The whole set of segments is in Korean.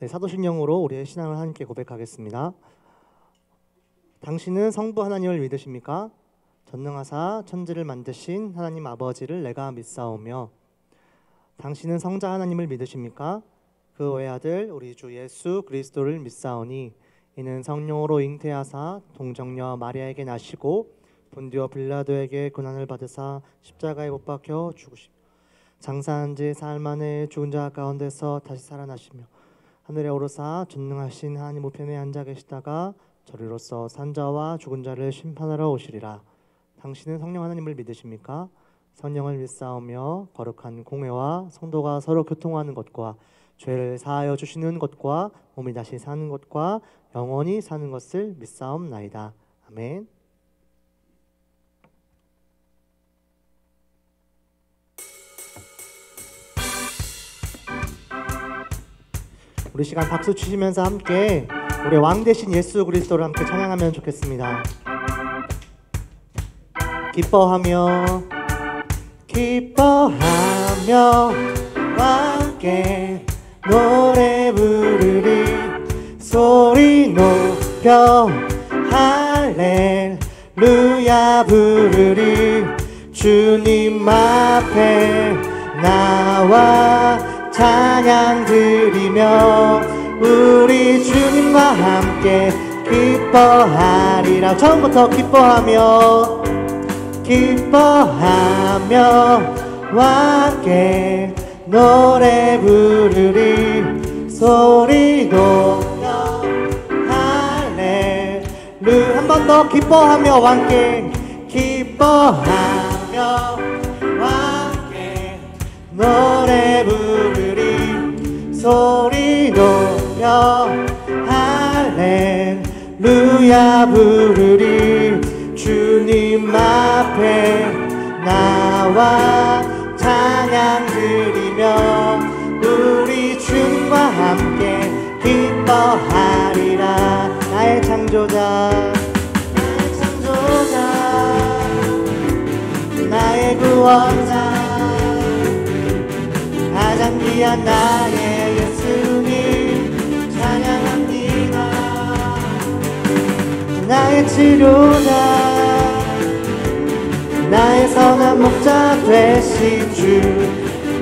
네, 사도신령으로 우리의 신앙을 함께 고백하겠습니다. 당신은 성부 하나님을 믿으십니까? 전능하사 천지를 만드신 하나님 아버지를 내가 믿사오며, 당신은 성자 하나님을 믿으십니까? 그 외아들 우리 주 예수 그리스도를 믿사오니, 이는 성령으로 잉태하사 동정녀 마리아에게 나시고 본디오 빌라도에게 고난을 받으사 십자가에 못 박혀 죽으시며 장사한 지 사흘 만에 죽은 자 가운데서 다시 살아나시며 하늘에 오르사 전능하신 하나님 우편에 앉아 계시다가 저리로서 산 자와 죽은 자를 심판하러 오시리라. 당신은 성령 하나님을 믿으십니까? 성령을 믿사오며 거룩한 공회와 성도가 서로 교통하는 것과 죄를 사하여 주시는 것과 몸이 다시 사는 것과 영원히 사는 것을 믿사옵나이다. 아멘. 우리 시간 박수 치시면서 함께 우리 왕 대신 예수 그리스도를 함께 찬양하면 좋겠습니다. 기뻐하며 함께 노래 부르리, 소리 높여 할렐루야 부르리, 주님 앞에 나와 찬양 드리며 우리 주님과 함께 기뻐하리라. 처음부터 기뻐하며 함께 노래 부르리, 소리 높여 할렐루야. 한 번 더 기뻐하며 함께 노래 부르리, 소리 높여 할렐루야 부르리, 주님 앞에 나와 찬양 드리며 우리 주님과 함께 기뻐하리라. 나의 창조자, 나의 구원자, 가장 귀한 나의 예수님 찬양합니다. 나의 치료자, 나의 선한 목자 되신 주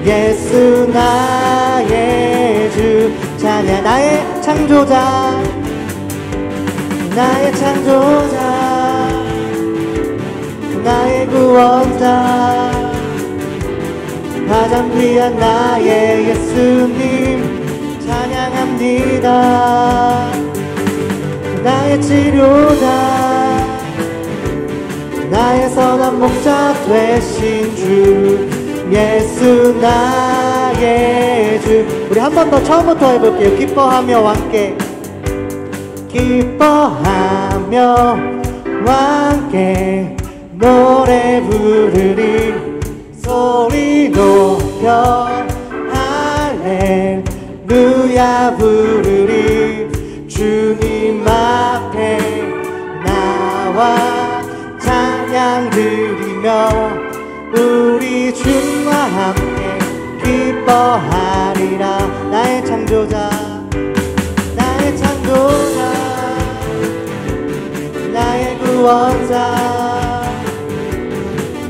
예수 나의 주 찬양. 나의 창조자, 나의 구원자, 가장 귀한 나의 예수님 찬양합니다. 나의 치료자, 나의 선한 목자 되신 주 예수 나의 주. 우리 한 번 더 처음부터 해볼게요. 기뻐하며 함께 노래 부르리, 소리 높여 할렐루야 부르리, 주님 앞에 나와 찬양 드리며 우리 주님과 함께 기뻐하리라. 나의 창조자, 나의 구원자,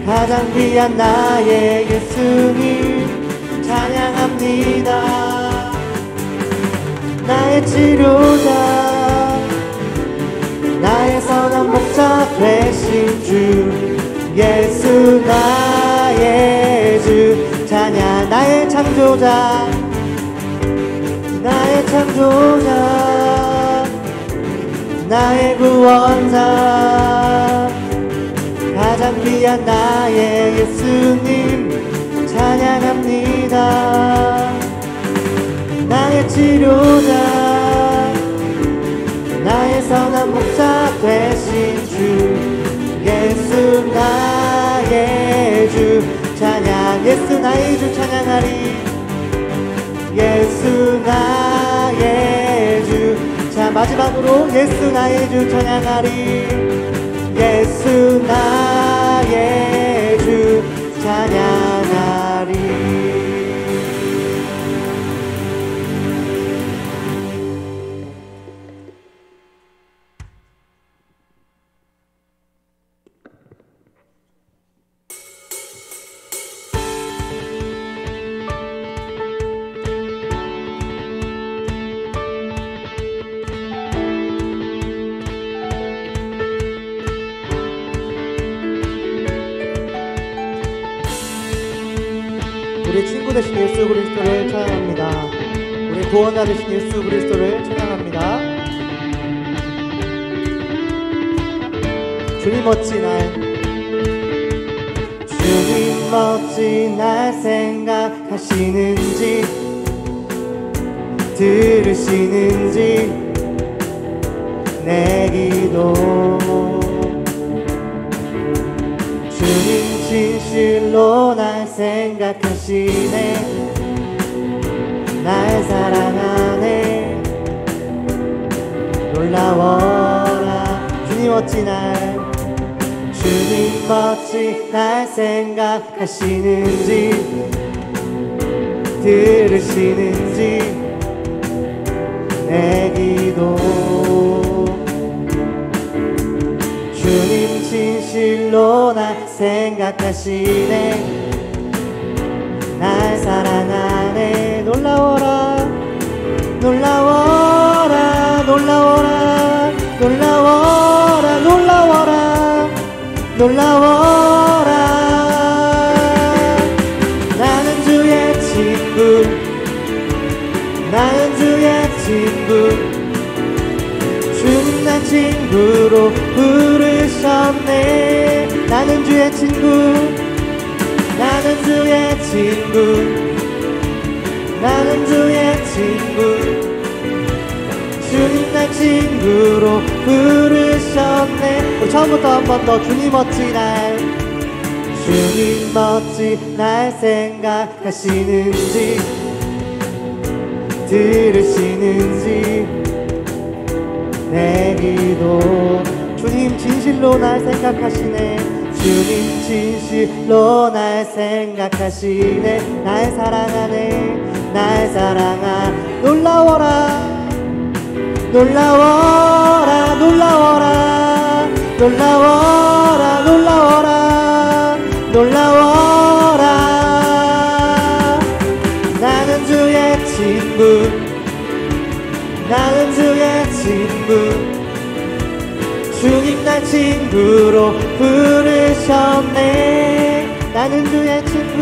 가장 귀한 나의 예수님 찬양합니다. 나의 치료자, 나의 선한 목자 되신 주 예수 나의 주 찬양. 나의 창조자, 나의 구원자, 가장 귀한 나의 예수님 찬양합니다. 나의 치료자, 나의 선한 목자 되신 주 예수 나의 주 찬양. 예수 나의 주 찬양하리, 예수 나의 주. 자, 마지막으로 예수 나의 주 찬양하리, 예수 나의 주 찬양하리. 우리 친구 되신 예수 그리스도를 찬양합니다. 우리 구원자 되신 예수 그리스도를 찬양합니다. 주님 멋진 날, 주님 멋진 날 생각하시는지 들으시는지 내 기도, 주님 진실로 날 생각하시네, 날 사랑하네. 놀라워라. 주님 어찌 날, 주님 어찌 날 생각하시는지 들으시는지 내 기도, 주님 진실로 날 생각하시네, 날 사랑하네. 놀라워라 놀라워라 놀라워라 놀라워라 놀라워라 놀라워라. 나는 주의 친구, 나는 주의 친구, 주님 날 친구로 부르셨네. 나는 주의 친구, 나는 주의 친구, 나는 주의 친구, 주님 날 친구로 부르셨네. 우리 처음부터 한 번 더. 주님 어찌 날, 주님 어찌 날 생각하시는지 들으시는지 내 기도, 주님 진실로 날 생각하시네, 주님 진실로 날 생각하시네, 날 사랑하네, 날 사랑하. 놀라워라 놀라워라 놀라워라 놀라워라 놀라워라 놀라워라. 나는 주의 친구, 나는 주의 친구, 주님 날 친구로 부르셨네. 나는 주의 친구,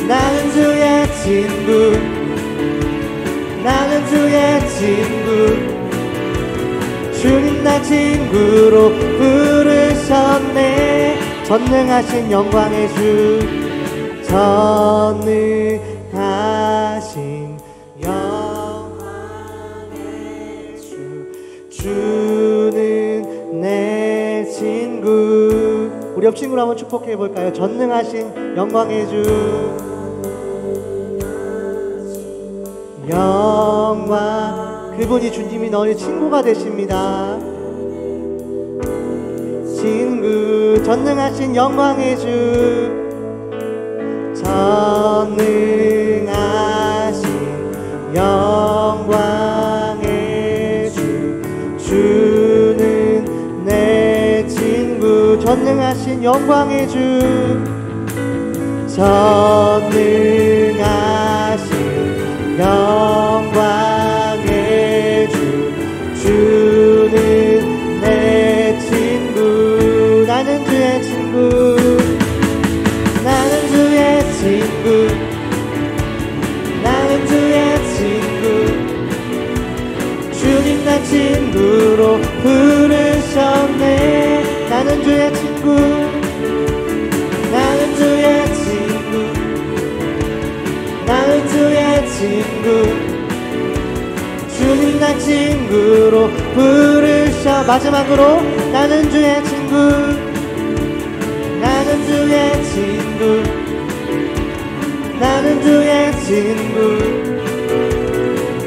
나는 주의 친구, 나는 주의 친구, 주님 날 친구로 부르셨네. 전능하신 영광의 주, 전능하신 영광의 주, 주는 내 친구. 우리 옆 친구를 한번 축복해 볼까요? 전능하신 영광의 주, 영광. 그분이 주님이 너희 친구가 되십니다. 친구, 전능하신 영광의 주, 전능하신 영광의 주, 주는 내 친구. 전능하신 영광의 주, 전능하신 영광의 주, 주는 내 친구. 나는 주의 친구, 나는 주의 친구, 나는 주의 친구, 주님 날 친구로 부르셨네. 나는 주의 친구, 나는 주의 친구, 나는 주의 친구, 주님 날 친구로 부르셔. 마지막으로 나는 주의 친구, 나는 주의 친구, 나는 주의 친구,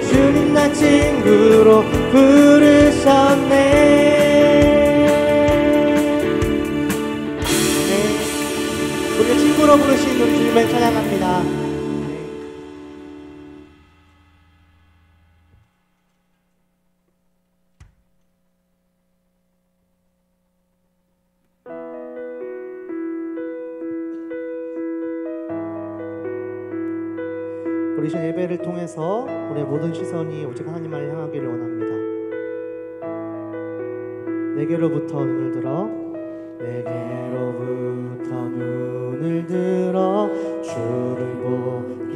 주님 날 친구로 부르셨네. 네, 우리 친구로 부르신 우리 주님을 찬양합니다. 우리 신 예배를 통해서 우리의 모든 시선이 오직 하나님을 향하기를 원합니다. 내게로부터 눈을 들어, 내게로부터 눈을 들어 주를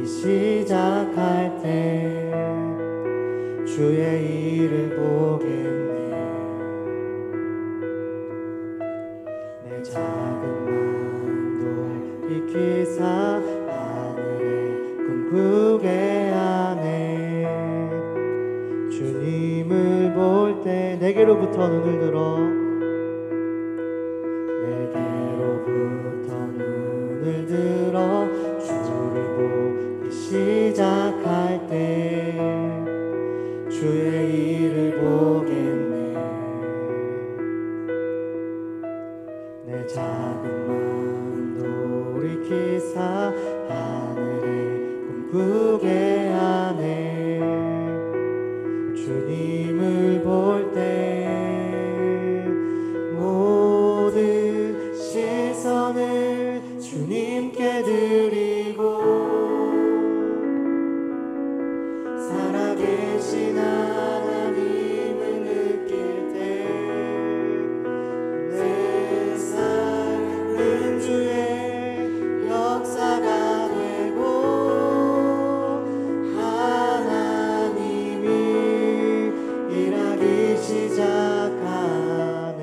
시작할 때 주의 일을 보겠네. 내 작은 마음도 익히사 하늘에 꿈꾸게 하네. 주님을 볼 때 내게로부터 눈을 들어 주를 보기 시작할 때 주의 일을 보겠네. 내 작은 마음도 돌이키사 하늘에 꿈꾸게 하네. 주님을 볼 때 모든 시선을 주님께 드리고 살아계신 하나님을 느낄 때 내 삶은 주의 역사가 되고 하나님이 일하기 시작하네.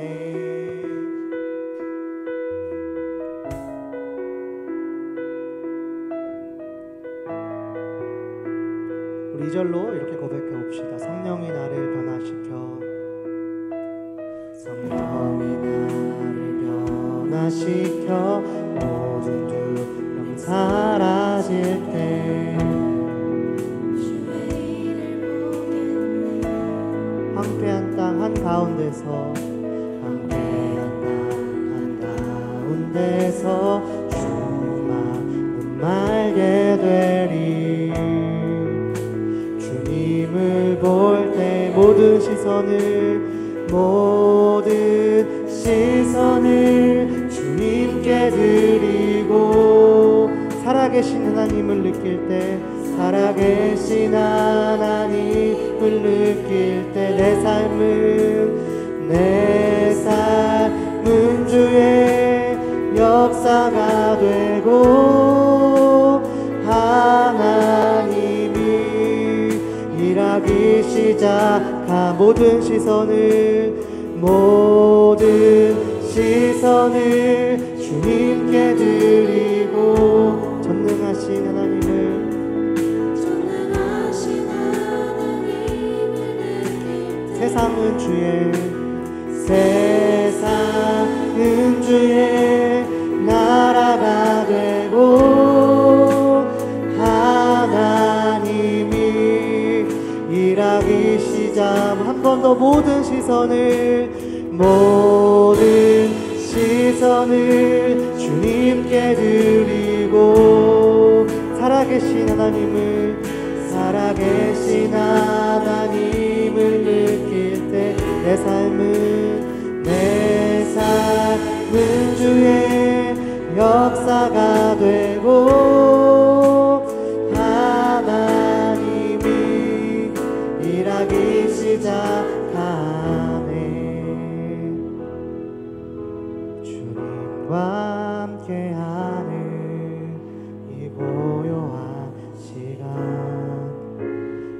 우리 2절로 이렇게 고백해 봅시다. 성령이 나를 변화시켜, 성령이 나를 변화시켜 모든 두려움 사라질 때 황폐한 땅 한가운데서 주님만 말게 되리. 주님을 볼 때 모든 시선을 주님께 드리고 살아계신 하나님을 느낄 때 살아계신 하나님을 느낄 때 내 삶은 주의 역사가 되고 하나님이 일하기 시작한 모든 시선을 주님께 드리고 전능하신 하나님을 세상은 주의 나라가 되고 하나님이 일하기 시작. 한 번 더 모든 시선을 주님께 드리고 살아계신 하나님을 느낄 때 내 삶은 주의 역사가 되고 하나님이 일하기 시작하네. 주님과 함께하는 이 고요한 시간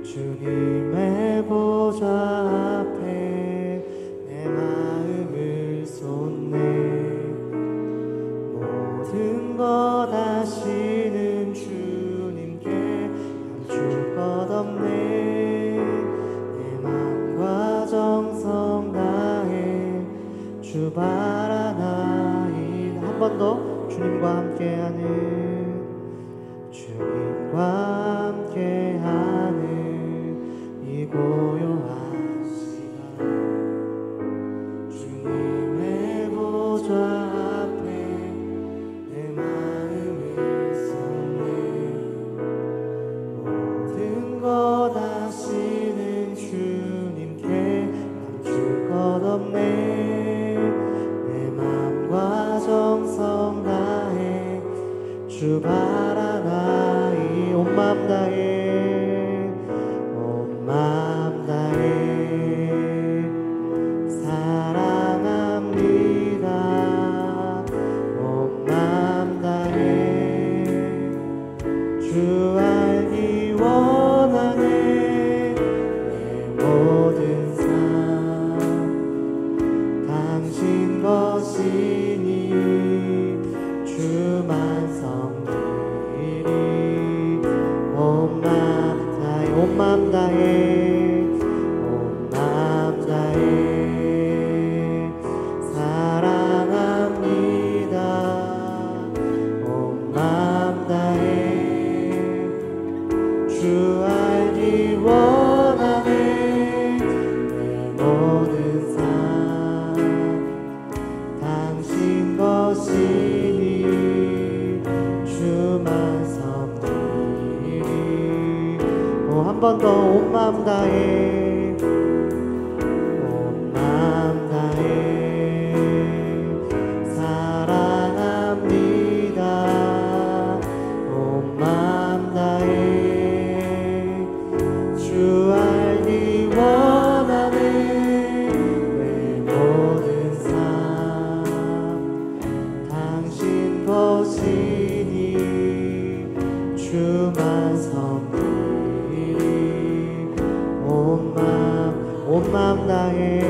주님의 보좌 앞에 내 마음을 쏟네. 모든 것 아시는 주님께 감출 것 없네. 내 맘과 정성 다해 주 바라나이. 한 번 더 주님과 함께하는 이 고요한 시간 주님의 보좌 앞에 내 마음을 쏟네. 모든 것 아시는 주님께 감출 것 없네. 내 맘과 정성 다해 주 바라나이. 온 마음 다해 사랑합니다. 온 마음 다해 주 주 알기 원하네. 내 모든 삶 당신 것이니 주만 섬기리. 한 번 더 온 마음 다해, 온 마음 다해 사랑합니다. 온 마음 다해 주 알기 원하네. 내 모든 삶 당신 것이니 주만 섬기리. 온 마음 다해,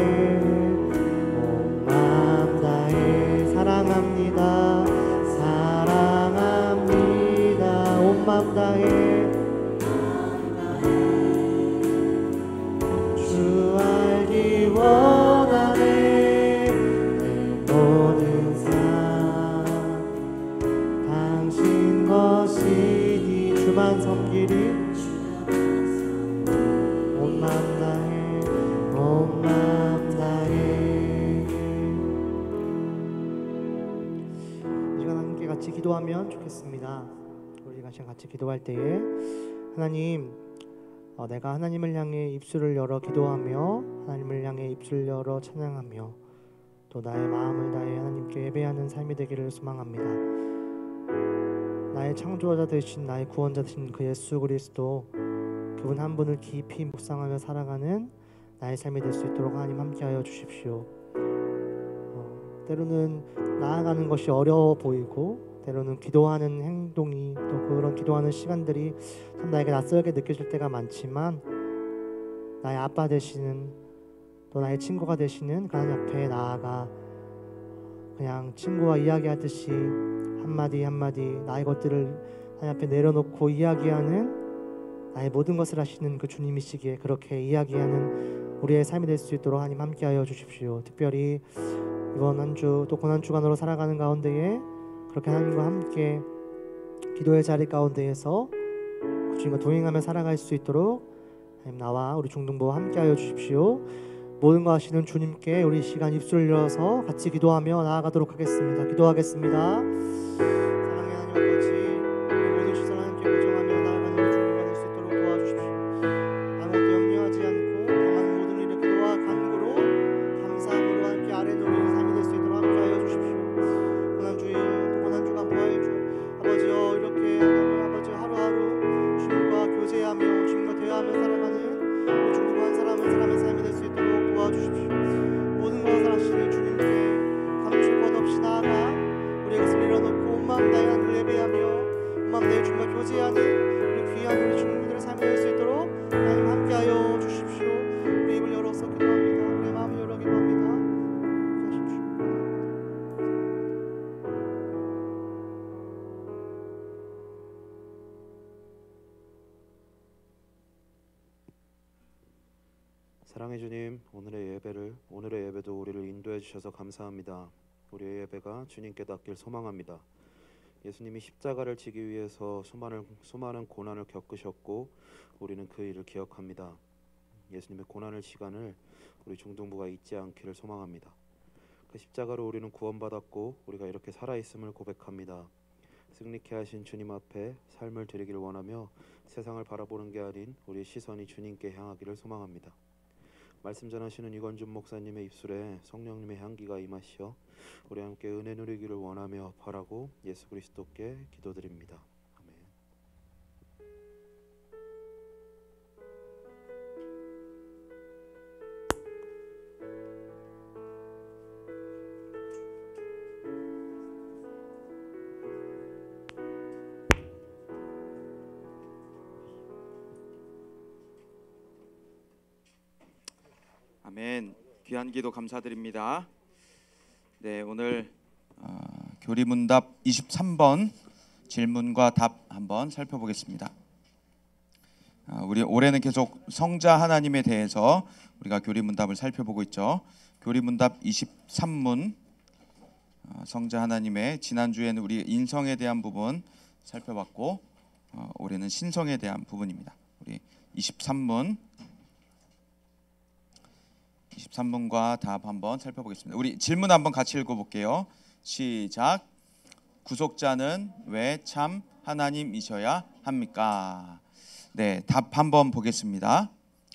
온 마음 다해 사랑합니다. 사랑합니다. 온 마음 다해 주 알기 원하네. 내 모든 삶 당신 것이니 주만 섬기리. 온 마음 다해, 온 마음 다해. 이 시간 함께 같이 기도하면 좋겠습니다. 우리가 지금 같이 기도할 때에 하나님, 내가 하나님을 향해 입술을 열어 기도하며 하나님을 향해 입술을 열어 찬양하며 또 나의 마음을 다해 하나님께 예배하는 삶이 되기를 소망합니다. 나의 창조자 되신 나의 구원자 되신 그 예수 그리스도, 그분 한 분을 깊이 묵상하며 살아가는 나의 삶이 될 수 있도록 하나님 함께하여 주십시오. 때로는 나아가는 것이 어려워 보이고 때로는 기도하는 행동이 또 그런 기도하는 시간들이 참 나에게 낯설게 느껴질 때가 많지만, 나의 아빠 되시는 또 나의 친구가 되시는 하나님 앞에 나아가 그냥 친구와 이야기하듯이 한마디 한마디 나의 것들을 하나님 앞에 내려놓고 이야기하는 나의 모든 것을 하시는 그 주님이시기에 그렇게 이야기하는 우리의 삶이 될 수 있도록 하나님 함께하여 주십시오. 특별히 이번 한 주 또 고난주간으로 살아가는 가운데에 그렇게 하나님과 함께 기도의 자리 가운데에서 그 주님과 동행하며 살아갈 수 있도록 하나님 나와 우리 중등부와 함께하여 주십시오. 모든 거 하시는 주님께 우리 시간 입술을 열어서 같이 기도하며 나아가도록 하겠습니다. 기도하겠습니다. 사랑의 하나님 아버지, 우리 모든 시선 하나님께 고정하며 나아가는 우리 중등부가 될 수 있도록 도와주십시오. 아무것도 염려하지 않고 다만 모든 일에 기도와 간구로 감사함으로 함께 아래 놓이는 삶이 될 수 있도록 함께하여 주십시오. 고난주일 또 고난주간 부활주 아버지여, 이렇게 아버지 하루하루 주님과 교제하며 주님과 대화하며 살아가는 우리 중등부 한 사람 한 사람의 삶이 될 수 있도록 도와주십시오. 모든 것을 하시는 주님께 감출 것 없이 나아가 우리의 것을 내려놓고 온 마음 다해 하나님을 예배하며 온 마음 다해 주님과 교제하는 우리 귀한 우리 중등부들의 삶이 될 수 있도록 하나님 함께하여 주십시오. 우리 입을 열어서 기도합니다. 우리의 마음을 열어 기도합니다. 사랑해 주님, 오늘의 예배도 우리를 인도해 주셔서 감사합니다. 우리의 예배가 주님께 닿길 소망합니다. 예수님이 십자가를 지기 위해서 수많은 고난을 겪으셨고 우리는 그 일을 기억합니다. 예수님의 고난의 시간을 우리 중등부가 잊지 않기를 소망합니다. 그 십자가로 우리는 구원받았고 우리가 이렇게 살아있음을 고백합니다. 승리케 하신 주님 앞에 삶을 드리기를 원하며 세상을 바라보는 게 아닌 우리의 시선이 주님께 향하기를 소망합니다. 말씀 전하시는 이건준 목사님의 입술에 성령님의 향기가 임하시어 우리 함께 은혜 누리기를 원하며 바라고 예수 그리스도께 기도드립니다. 아멘. 아멘. 귀한 기도 감사드립니다. 네, 오늘 교리문답 23번 질문과 답 한번 살펴보겠습니다. 우리 올해는 계속 성자 하나님에 대해서 우리가 교리문답을 살펴보고 있죠. 교리문답 23문 성자 하나님의, 지난주에는 우리 인성에 대한 부분 살펴봤고 올해는 신성에 대한 부분입니다. 우리 23분과 답 한번 살펴보겠습니다. 우리 질문 한번 같이 읽어볼게요. 시작. 구속자는 왜 참 하나님이셔야 합니까? 네, 답 한번 보겠습니다.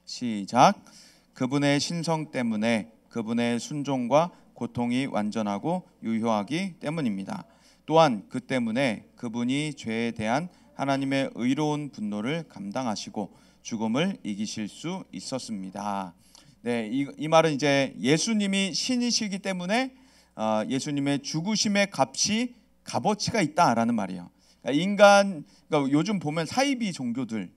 시작. 그분의 신성 때문에 그분의 순종과 고통이 완전하고 유효하기 때문입니다. 또한 그 때문에 그분이 죄에 대한 하나님의 의로운 분노를 감당하시고 죽음을 이기실 수 있었습니다. 네, 이 말은 이제 예수님이 신이시기 때문에 예수님의 죽으심의 값어치가 있다라는 말이에요. 그러니까 요즘 보면 사이비 종교들,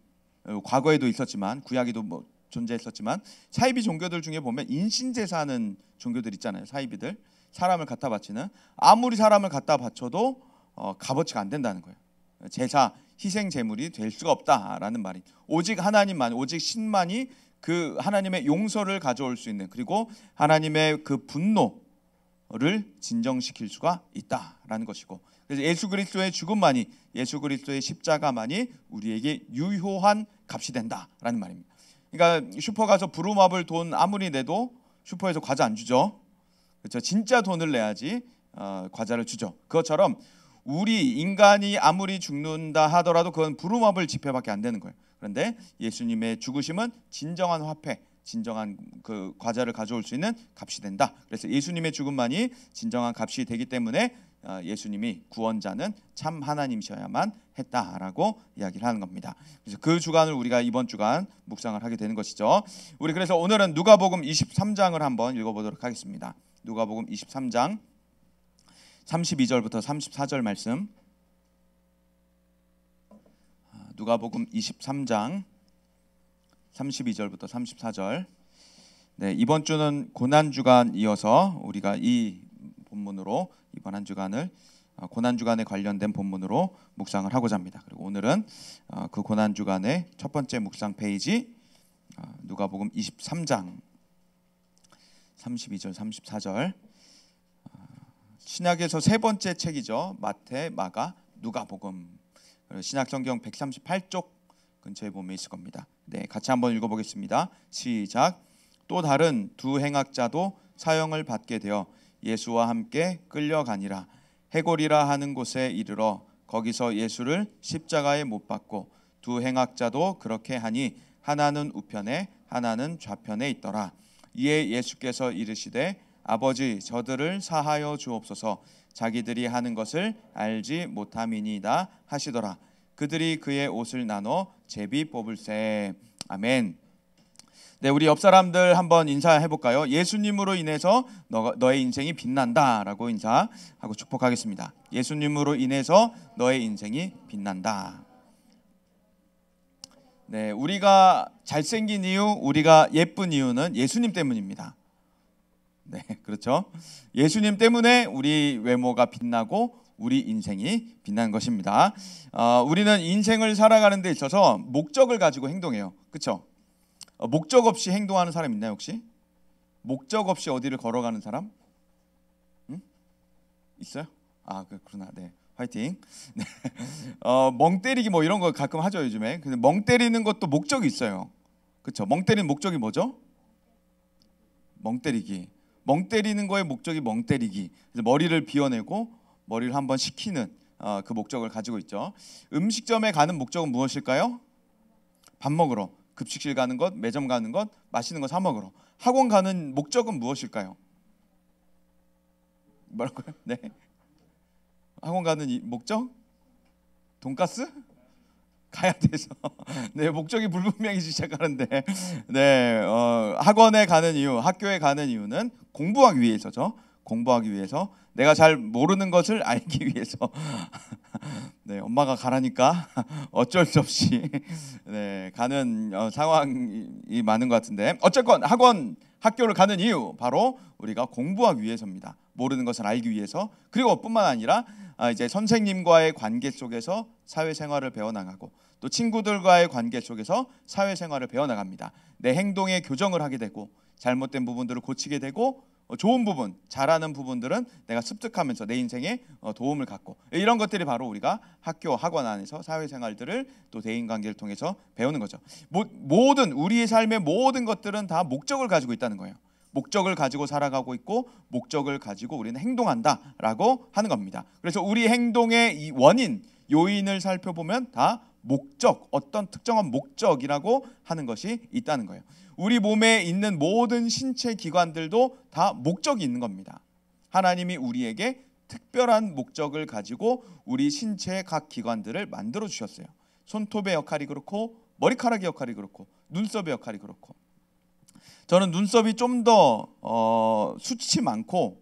과거에도 있었지만 구약에도 뭐 존재했었지만 사이비 종교들 중에 보면 인신제사하는 종교들 있잖아요. 사이비들, 사람을 갖다 바치는, 아무리 사람을 갖다 바쳐도 값어치가 안 된다는 거예요. 제사, 희생 제물이 될 수가 없다라는 말이, 오직 하나님만, 오직 신만이 그 하나님의 용서를 가져올 수 있는, 그리고 하나님의 그 분노를 진정시킬 수가 있다라는 것이고, 그래서 예수 그리스도의 죽음만이, 예수 그리스도의 십자가만이 우리에게 유효한 값이 된다라는 말입니다. 그러니까 슈퍼 가서 부루마블 돈 아무리 내도 슈퍼에서 과자 안 주죠. 그렇죠? 진짜 돈을 내야지 과자를 주죠. 그것처럼 우리 인간이 아무리 죽는다 하더라도 그건 부루마블 지폐밖에 안 되는 거예요. 그런데 예수님의 죽으심은 진정한 화폐, 진정한 그 과자를 가져올 수 있는 값이 된다. 그래서 예수님의 죽음만이 진정한 값이 되기 때문에 예수님이 구원자는 참 하나님이셔야만 했다라고 이야기를 하는 겁니다. 그래서 그 주간을 우리가 이번 주간 묵상을 하게 되는 것이죠. 우리 그래서 오늘은 누가복음 23장을 한번 읽어보도록 하겠습니다. 누가복음 23장 32절부터 34절 말씀. 누가복음 23장 32절부터 34절. 네, 이번 주는 고난 주간 이어서 우리가 이 본문으로 이번 한 주간을 고난 주간에 관련된 본문으로 묵상을 하고자 합니다. 그리고 오늘은 그 고난 주간의 첫 번째 묵상 페이지 누가복음 23장 32절 34절. 신약에서 세 번째 책이죠. 마태, 마가, 누가복음. 신약 성경 138쪽 근처에 보면 있을 겁니다. 네, 같이 한번 읽어보겠습니다. 시작. 또 다른 두 행악자도 사형을 받게 되어 예수와 함께 끌려가니라. 해골이라 하는 곳에 이르러 거기서 예수를 십자가에 못 박고 두 행악자도 그렇게 하니 하나는 우편에 하나는 좌편에 있더라. 이에 예수께서 이르시되 아버지 저들을 사하여 주옵소서 자기들이 하는 것을 알지 못함이니이다 하시더라. 그들이 그의 옷을 나눠 제비 뽑을세. 아멘. 네, 우리 옆 사람들 한번 인사해 볼까요? 예수님으로 인해서 너의 인생이 빛난다라고 인사하고 축복하겠습니다. 예수님으로 인해서 너의 인생이 빛난다. 네, 우리가 잘생긴 이유, 우리가 예쁜 이유는 예수님 때문입니다. 네, 그렇죠. 예수님 때문에 우리 외모가 빛나고 우리 인생이 빛난 것입니다. 우리는 인생을 살아가는 데 있어서 목적을 가지고 행동해요. 그렇죠? 목적 없이 행동하는 사람 있나요 혹시? 목적 없이 어디를 걸어가는 사람? 응? 있어요? 아, 그렇구나. 네, 화이팅. 네. 멍 때리기 뭐 이런 거 가끔 하죠 요즘에. 근데 멍 때리는 것도 목적이 있어요. 그렇죠? 멍 때리는 목적이 뭐죠? 멍 때리기. 멍 때리는 거의 목적이 멍 때리기. 그래서 머리를 비워내고 머리를 한번 식히는 그 목적을 가지고 있죠. 음식점에 가는 목적은 무엇일까요? 밥 먹으러. 급식실 가는 것, 매점 가는 것, 맛있는 거 사 먹으러. 학원 가는 목적은 무엇일까요? 뭐라고요? 네. 학원 가는 이 목적? 돈가스? 가야 돼서. 네, 목적이 불분명해지기 시작하는데. 네, 학원에 가는 이유, 학교에 가는 이유는 공부하기 위해서죠. 공부하기 위해서, 내가 잘 모르는 것을 알기 위해서. 네, 엄마가 가라니까 어쩔 수 없이 네, 가는 상황이 많은 것 같은데, 어쨌건 학교를 가는 이유 바로 우리가 공부하기 위해서입니다. 모르는 것을 알기 위해서. 그리고 뿐만 아니라 이제 선생님과의 관계 속에서 사회생활을 배워나가고 또 친구들과의 관계 속에서 사회생활을 배워나갑니다. 내 행동에 교정을 하게 되고 잘못된 부분들을 고치게 되고 좋은 부분, 잘하는 부분들은 내가 습득하면서 내 인생에 도움을 갖고, 이런 것들이 바로 우리가 학교, 학원 안에서 사회생활들을 또 대인관계를 통해서 배우는 거죠. 모든 우리의 삶의 모든 것들은 다 목적을 가지고 있다는 거예요. 목적을 가지고 살아가고 있고 목적을 가지고 우리는 행동한다라고 하는 겁니다. 그래서 우리 행동의 이 원인, 요인을 살펴보면 다 목적, 어떤 특정한 목적이라고 하는 것이 있다는 거예요. 우리 몸에 있는 모든 신체 기관들도 다 목적이 있는 겁니다. 하나님이 우리에게 특별한 목적을 가지고 우리 신체의 각 기관들을 만들어 주셨어요. 손톱의 역할이 그렇고 머리카락의 역할이 그렇고 눈썹의 역할이 그렇고. 저는 눈썹이 좀 더 숱이 많고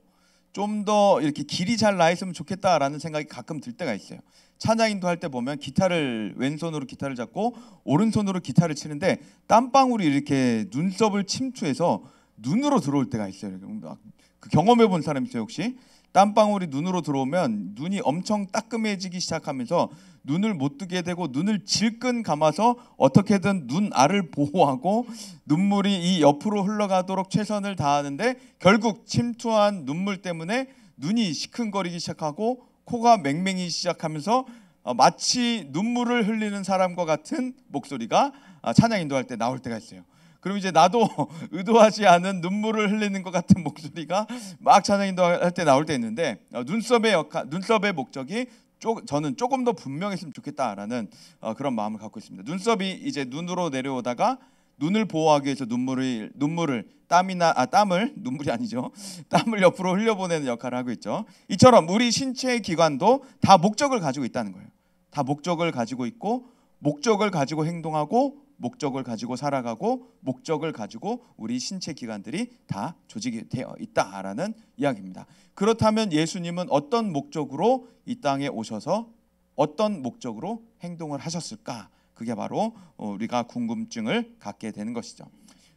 좀 더 이렇게 길이 잘 나 있으면 좋겠다라는 생각이 가끔 들 때가 있어요. 찬양인도 할 때 보면 기타를 왼손으로 기타를 잡고 오른손으로 기타를 치는데 땀방울이 이렇게 눈썹을 침투해서 눈으로 들어올 때가 있어요. 그 경험해 본 사람 있어요 혹시? 땀방울이 눈으로 들어오면 눈이 엄청 따끔해지기 시작하면서 눈을 못 뜨게 되고 눈을 질끈 감아서 어떻게든 눈알을 보호하고 눈물이 이 옆으로 흘러가도록 최선을 다하는데 결국 침투한 눈물 때문에 눈이 시큰거리기 시작하고 코가 맹맹이 시작하면서 마치 눈물을 흘리는 사람과 같은 목소리가 찬양 인도할 때 나올 때가 있어요. 그럼 이제 나도 의도하지 않은 눈물을 흘리는 것 같은 목소리가 막 찬양 인도할 때 나올 때 있는데 눈썹의 목적이 저는 조금 더 분명했으면 좋겠다라는 그런 마음을 갖고 있습니다. 눈썹이 이제 눈으로 내려오다가 눈을 보호하기 위해서 눈물을 눈물이 아니죠. 땀을 옆으로 흘려보내는 역할을 하고 있죠. 이처럼 우리 신체의 기관도 다 목적을 가지고 있다는 거예요. 다 목적을 가지고 있고 목적을 가지고 행동하고 목적을 가지고 살아가고 목적을 가지고 우리 신체 기관들이 다 조직이 되어 있다라는 이야기입니다. 그렇다면 예수님은 어떤 목적으로 이 땅에 오셔서 어떤 목적으로 행동을 하셨을까? 그게 바로 우리가 궁금증을 갖게 되는 것이죠.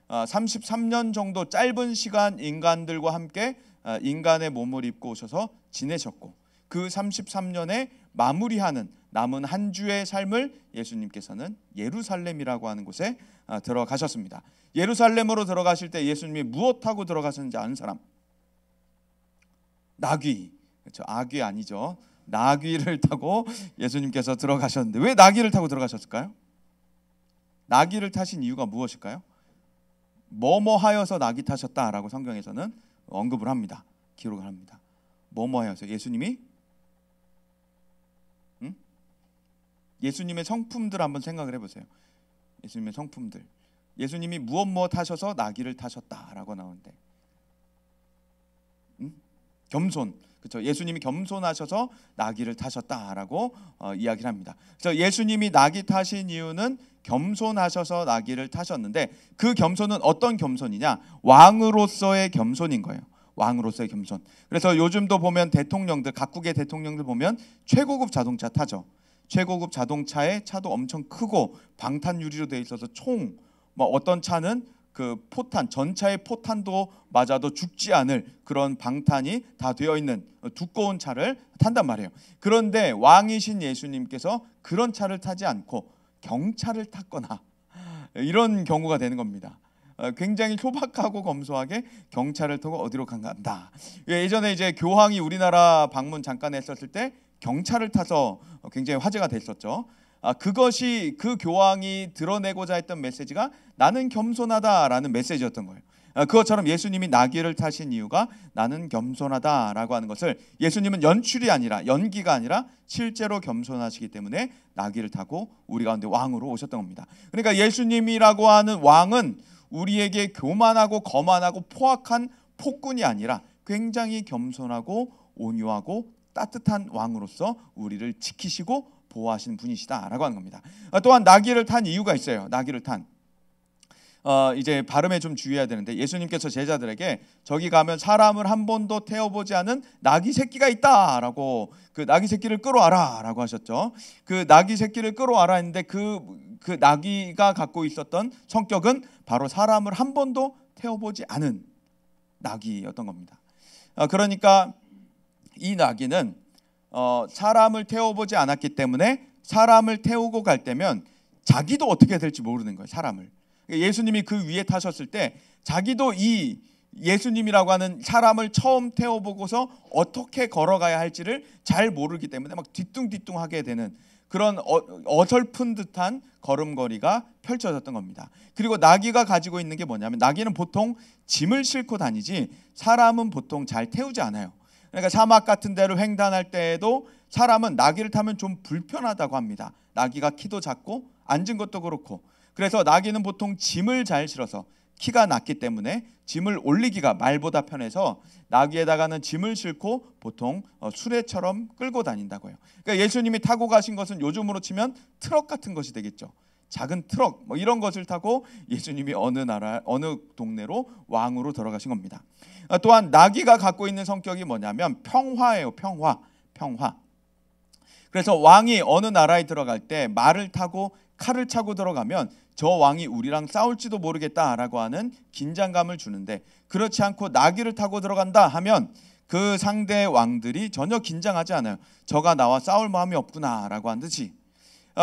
33년 정도 짧은 시간 인간들과 함께 인간의 몸을 입고 오셔서 지내셨고 그 33년에 마무리하는 남은 한 주의 삶을 예수님께서는 예루살렘이라고 하는 곳에 들어가셨습니다. 예루살렘으로 들어가실 때 예수님이 무엇 타고 들어가셨는지 아는 사람? 나귀. 그렇죠. 아귀 아니죠. 나귀를 타고 예수님께서 들어가셨는데 왜 나귀를 타고 들어가셨을까요? 나귀를 타신 이유가 무엇일까요? 뭐뭐 하여서 나귀 타셨다라고 성경에서는 언급을 합니다. 기록을 합니다. 뭐뭐 하여서 예수님이 예수님의 성품들 한번 생각을 해보세요. 예수님의 성품들. 예수님이 무엇 하셔서 나귀를 타셨다라고 나오는데 겸손. 그렇죠. 예수님이 겸손하셔서 나귀를 타셨다라고 이야기를 합니다. 그래서 예수님이 나귀 타신 이유는 겸손하셔서 나귀를 타셨는데 그 겸손은 어떤 겸손이냐? 왕으로서의 겸손인 거예요. 왕으로서의 겸손. 그래서 요즘도 보면 대통령들, 각국의 대통령들 보면 최고급 자동차 타죠. 최고급 자동차에 차도 엄청 크고 방탄 유리로 되어 있어서 총 어떤 차는 그 포탄, 전차의 포탄도 맞아도 죽지 않을 그런 방탄이 다 되어 있는 두꺼운 차를 탄단 말이에요. 그런데 왕이신 예수님께서 그런 차를 타지 않고 경차를 탔거나 이런 경우가 되는 겁니다. 굉장히 소박하고 검소하게 경차를 타고 어디로 간다. 예전에 이제 교황이 우리나라 방문 잠깐 했었을 때 경차를 타서 굉장히 화제가 됐었죠. 그것이 그 교황이 드러내고자 했던 메시지가 나는 겸손하다라는 메시지였던 거예요. 그것처럼 예수님이 나귀를 타신 이유가 나는 겸손하다라고 하는 것을 예수님은 연출이 아니라 연기가 아니라 실제로 겸손하시기 때문에 나귀를 타고 우리 가운데 왕으로 오셨던 겁니다. 그러니까 예수님이라고 하는 왕은 우리에게 교만하고 거만하고 포악한 폭군이 아니라 굉장히 겸손하고 온유하고 따뜻한 왕으로서 우리를 지키시고 보호하시는 분이시다라고 하는 겁니다. 또한 나귀를 탄 이유가 있어요. 나귀를 탄 이제 발음에 좀 주의해야 되는데 예수님께서 제자들에게 저기 가면 사람을 한 번도 태워보지 않은 나귀 새끼가 있다라고 그 나귀 새끼를 끌어와라라고 하셨죠. 그 나귀 새끼를 끌어와라 했는데 그 나귀가 갖고 있었던 성격은 바로 사람을 한 번도 태워보지 않은 나귀였던 겁니다. 그러니까 이 나귀는 사람을 태워보지 않았기 때문에 사람을 태우고 갈 때면 자기도 어떻게 될지 모르는 거예요. 사람을. 예수님이 그 위에 타셨을 때 자기도 이 예수님이라고 하는 사람을 처음 태워보고서 어떻게 걸어가야 할지를 잘 모르기 때문에 막 뒤뚱뒤뚱하게 되는 그런 어설픈 듯한 걸음걸이가 펼쳐졌던 겁니다. 그리고 나귀가 가지고 있는 게 뭐냐면, 나귀는 보통 짐을 싣고 다니지 사람은 보통 잘 태우지 않아요. 그러니까 사막 같은 데를 횡단할 때에도 사람은 나귀를 타면 좀 불편하다고 합니다. 나귀가 키도 작고 앉은 것도 그렇고, 그래서 나귀는 보통 짐을 잘 실어서, 키가 낮기 때문에 짐을 올리기가 말보다 편해서 나귀에다가는 짐을 싣고 보통 수레처럼 끌고 다닌다고 해요. 그러니까 예수님이 타고 가신 것은 요즘으로 치면 트럭 같은 것이 되겠죠. 작은 트럭 뭐 이런 것을 타고 예수님이 어느 나라 어느 동네로 왕으로 들어가신 겁니다. 또한 나귀가 갖고 있는 성격이 뭐냐면 평화예요. 평화. 그래서 왕이 어느 나라에 들어갈 때 말을 타고 칼을 차고 들어가면 저 왕이 우리랑 싸울지도 모르겠다라고 하는 긴장감을 주는데, 그렇지 않고 나귀를 타고 들어간다 하면 그 상대 왕들이 전혀 긴장하지 않아요. 저가 나와 싸울 마음이 없구나라고 한 듯이.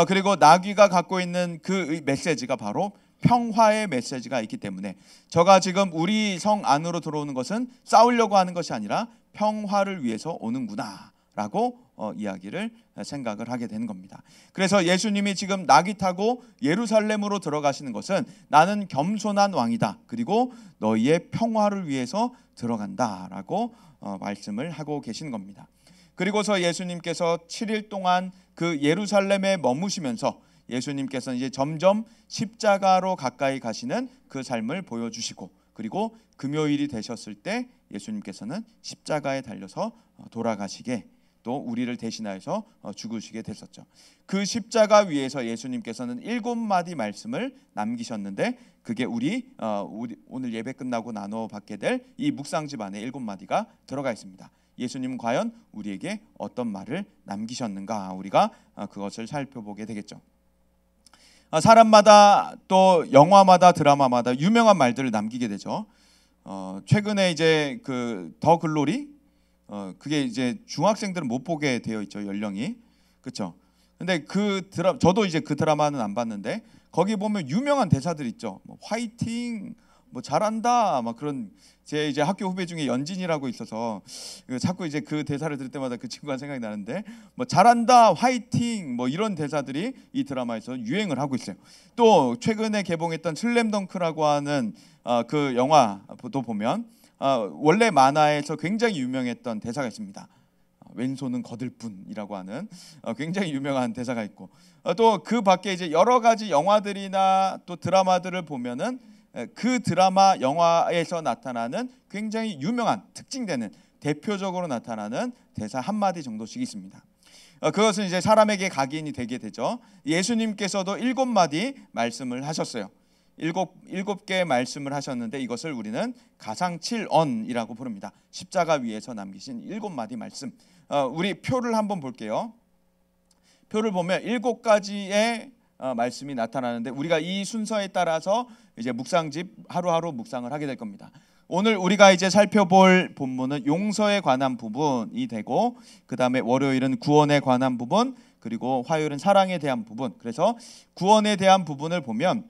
그리고 나귀가 갖고 있는 그 메시지가 바로 평화의 메시지가 있기 때문에, 저가 지금 우리 성 안으로 들어오는 것은 싸우려고 하는 것이 아니라 평화를 위해서 오는구나라고 이야기를 생각을 하게 되는 겁니다. 그래서 예수님이 지금 나귀 타고 예루살렘으로 들어가시는 것은 나는 겸손한 왕이다, 그리고 너희의 평화를 위해서 들어간다라고 말씀을 하고 계신 겁니다. 그리고서 예수님께서 7일 동안 그 예루살렘에 머무시면서 예수님께서는 이제 점점 십자가로 가까이 가시는 그 삶을 보여주시고, 그리고 금요일이 되셨을 때 예수님께서는 십자가에 달려서 돌아가시게, 또 우리를 대신하여서 죽으시게 됐었죠. 그 십자가 위에서 예수님께서는 7마디 말씀을 남기셨는데, 그게 우리 오늘 예배 끝나고 나눠 받게 될 이 묵상집 안에 7마디가 들어가 있습니다. 예수님은 과연 우리에게 어떤 말을 남기셨는가, 우리가 그것을 살펴보게 되겠죠. 사람마다 또 영화마다 드라마마다 유명한 말들을 남기게 되죠. 최근에 이제 그 더 글로리, 그게 이제 중학생들은 못 보게 되어 있죠, 연령이. 그렇죠? 근데 저도 이제 그 드라마는 안 봤는데 거기 보면 유명한 대사들 있죠. 뭐 화이팅, 뭐 잘한다, 막 그런. 제 이제 학교 후배 중에 연진이라고 있어서 자꾸 이제 그 대사를 들을 때마다 그 친구가 생각이 나는데, 뭐 잘한다, 화이팅, 뭐 이런 대사들이 이 드라마에서 유행을 하고 있어요. 또 최근에 개봉했던 슬램덩크라고 하는 그 영화도 보면 원래 만화에서 굉장히 유명했던 대사가 있습니다. 왼손은 거들 뿐이라고 하는 굉장히 유명한 대사가 있고, 또 그 밖에 이제 여러 가지 영화들이나 또 드라마들을 보면은 그 드라마 영화에서 나타나는 굉장히 유명한 특징되는 대표적으로 나타나는 대사 한마디 정도씩 있습니다. 그것은 이제 사람에게 각인이 되게 되죠. 예수님께서도 7마디 말씀을 하셨어요. 일곱 개의 말씀을 하셨는데 이것을 우리는 가상칠언이라고 부릅니다. 십자가 위에서 남기신 7마디 말씀. 우리 표를 한번 볼게요. 표를 보면 7가지의 말씀이 나타나는데, 우리가 이 순서에 따라서 이제 묵상집 하루하루 묵상을 하게 될 겁니다. 오늘 우리가 이제 살펴볼 본문은 용서에 관한 부분이 되고, 그 다음에 월요일은 구원에 관한 부분, 그리고 화요일은 사랑에 대한 부분. 그래서 구원에 대한 부분을 보면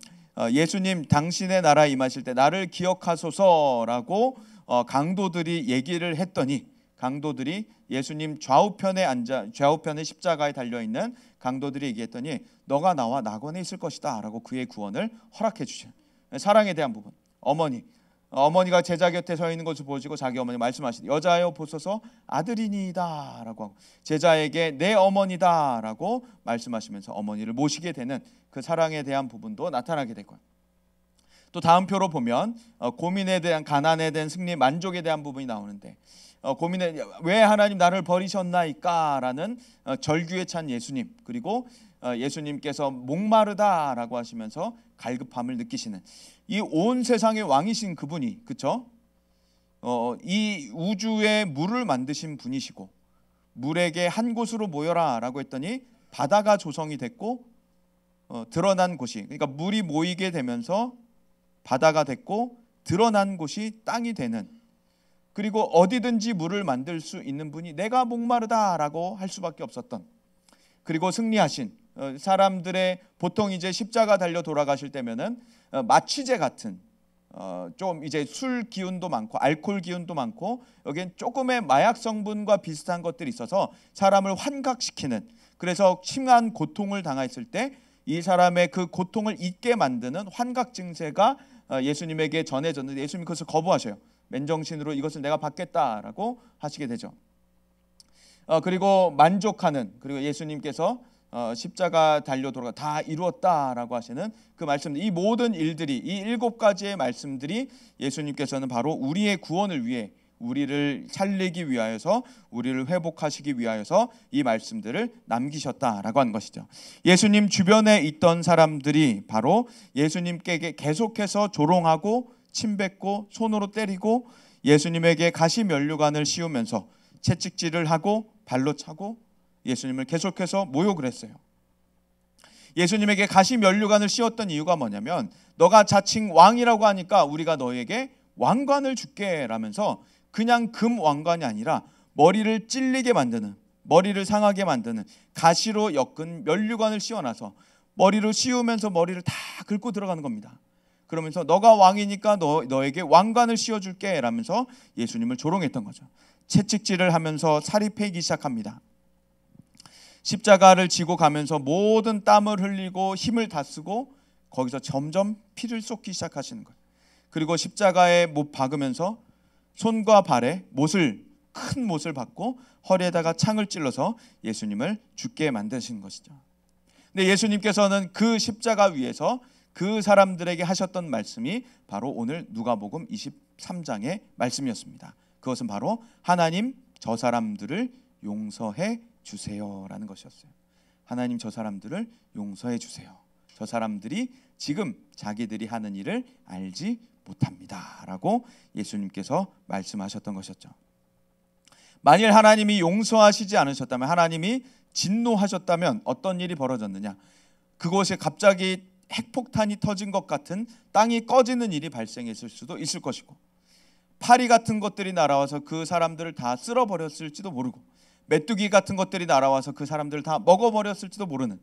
예수님 당신의 나라에 임하실 때 나를 기억하소서라고 강도들이 얘기를 했더니, 강도들이 예수님 좌우편에 십자가에 달려있는 강도들이 얘기했더니 너가 나와 낙원에 있을 것이다 라고 그의 구원을 허락해 주셔요. 사랑에 대한 부분, 어머니가 제자 곁에 서 있는 것을 보시고 자기 어머니 말씀하시되 여자여 보소서 아들이니이다 라고 하고, 제자에게 내 어머니다 라고 말씀하시면서 어머니를 모시게 되는 그 사랑에 대한 부분도 나타나게 될 거예요. 또 다음 표로 보면 고민에 대한, 가난에 대한 승리, 만족에 대한 부분이 나오는데, 고민에 왜 하나님 나를 버리셨나이까 라는 절규에 찬 예수님, 그리고 예수님께서 목마르다라고 하시면서 갈급함을 느끼시는 이 온 세상의 왕이신 그분이, 그렇죠? 이 우주에 물을 만드신 분이시고, 물에게 한 곳으로 모여라라고 했더니 바다가 조성이 됐고 드러난 곳이, 그러니까 물이 모이게 되면서 바다가 됐고 드러난 곳이 땅이 되는, 그리고 어디든지 물을 만들 수 있는 분이 내가 목마르다라고 할 수밖에 없었던, 그리고 승리하신, 사람들의 보통 이제 십자가 달려 돌아가실 때면은 마취제 같은 좀 이제 술 기운도 많고 알코올 기운도 많고 여기엔 조금의 마약 성분과 비슷한 것들이 있어서 사람을 환각시키는, 그래서 심한 고통을 당했을 때 이 사람의 그 고통을 잊게 만드는 환각 증세가 예수님에게 전해졌는데 예수님이 그것을 거부하셔요. 맨정신으로 이것을 내가 받겠다라고 하시게 되죠. 그리고 만족하는, 그리고 예수님께서 십자가 달려 돌아가 다 이루었다라고 하시는 그 말씀, 이 모든 일들이, 이 7가지의 말씀들이 예수님께서는 바로 우리의 구원을 위해, 우리를 살리기 위하여서, 우리를 회복하시기 위하여서 이 말씀들을 남기셨다라고 하는 것이죠. 예수님 주변에 있던 사람들이 바로 예수님께 계속해서 조롱하고 침뱉고 손으로 때리고 예수님에게 가시 면류관을 씌우면서 채찍질을 하고 발로 차고 예수님을 계속해서 모욕을 했어요. 예수님에게 가시 면류관을 씌웠던 이유가 뭐냐면, 너가 자칭 왕이라고 하니까 우리가 너에게 왕관을 줄게 라면서, 그냥 금 왕관이 아니라 머리를 찔리게 만드는, 머리를 상하게 만드는 가시로 엮은 면류관을 씌워놔서 머리로 씌우면서 머리를 다 긁고 들어가는 겁니다. 그러면서 너가 왕이니까 너에게 왕관을 씌워줄게 라면서 예수님을 조롱했던 거죠. 채찍질을 하면서 살이 패기 시작합니다. 십자가를 지고 가면서 모든 땀을 흘리고 힘을 다 쓰고 거기서 점점 피를 쏟기 시작하시는 거예요. 그리고 십자가에 못 박으면서 손과 발에 큰 못을 받고 허리에다가 창을 찔러서 예수님을 죽게 만드신 것이죠. 근데 예수님께서는 그 십자가 위에서 그 사람들에게 하셨던 말씀이 바로 오늘 누가복음 23장의 말씀이었습니다. 그것은 바로 하나님 저 사람들을 용서해 주세요라는 것이었어요. 하나님 저 사람들을 용서해 주세요. 저 사람들이 지금 자기들이 하는 일을 알지 못합니다라고 예수님께서 말씀하셨던 것이었죠. 만일 하나님이 용서하시지 않으셨다면, 하나님이 진노하셨다면 어떤 일이 벌어졌느냐? 그곳에 갑자기 핵폭탄이 터진 것 같은 땅이 꺼지는 일이 발생했을 수도 있을 것이고, 파리 같은 것들이 날아와서 그 사람들을 다 쓸어버렸을지도 모르고, 메뚜기 같은 것들이 날아와서 그 사람들을 다 먹어버렸을지도 모르는,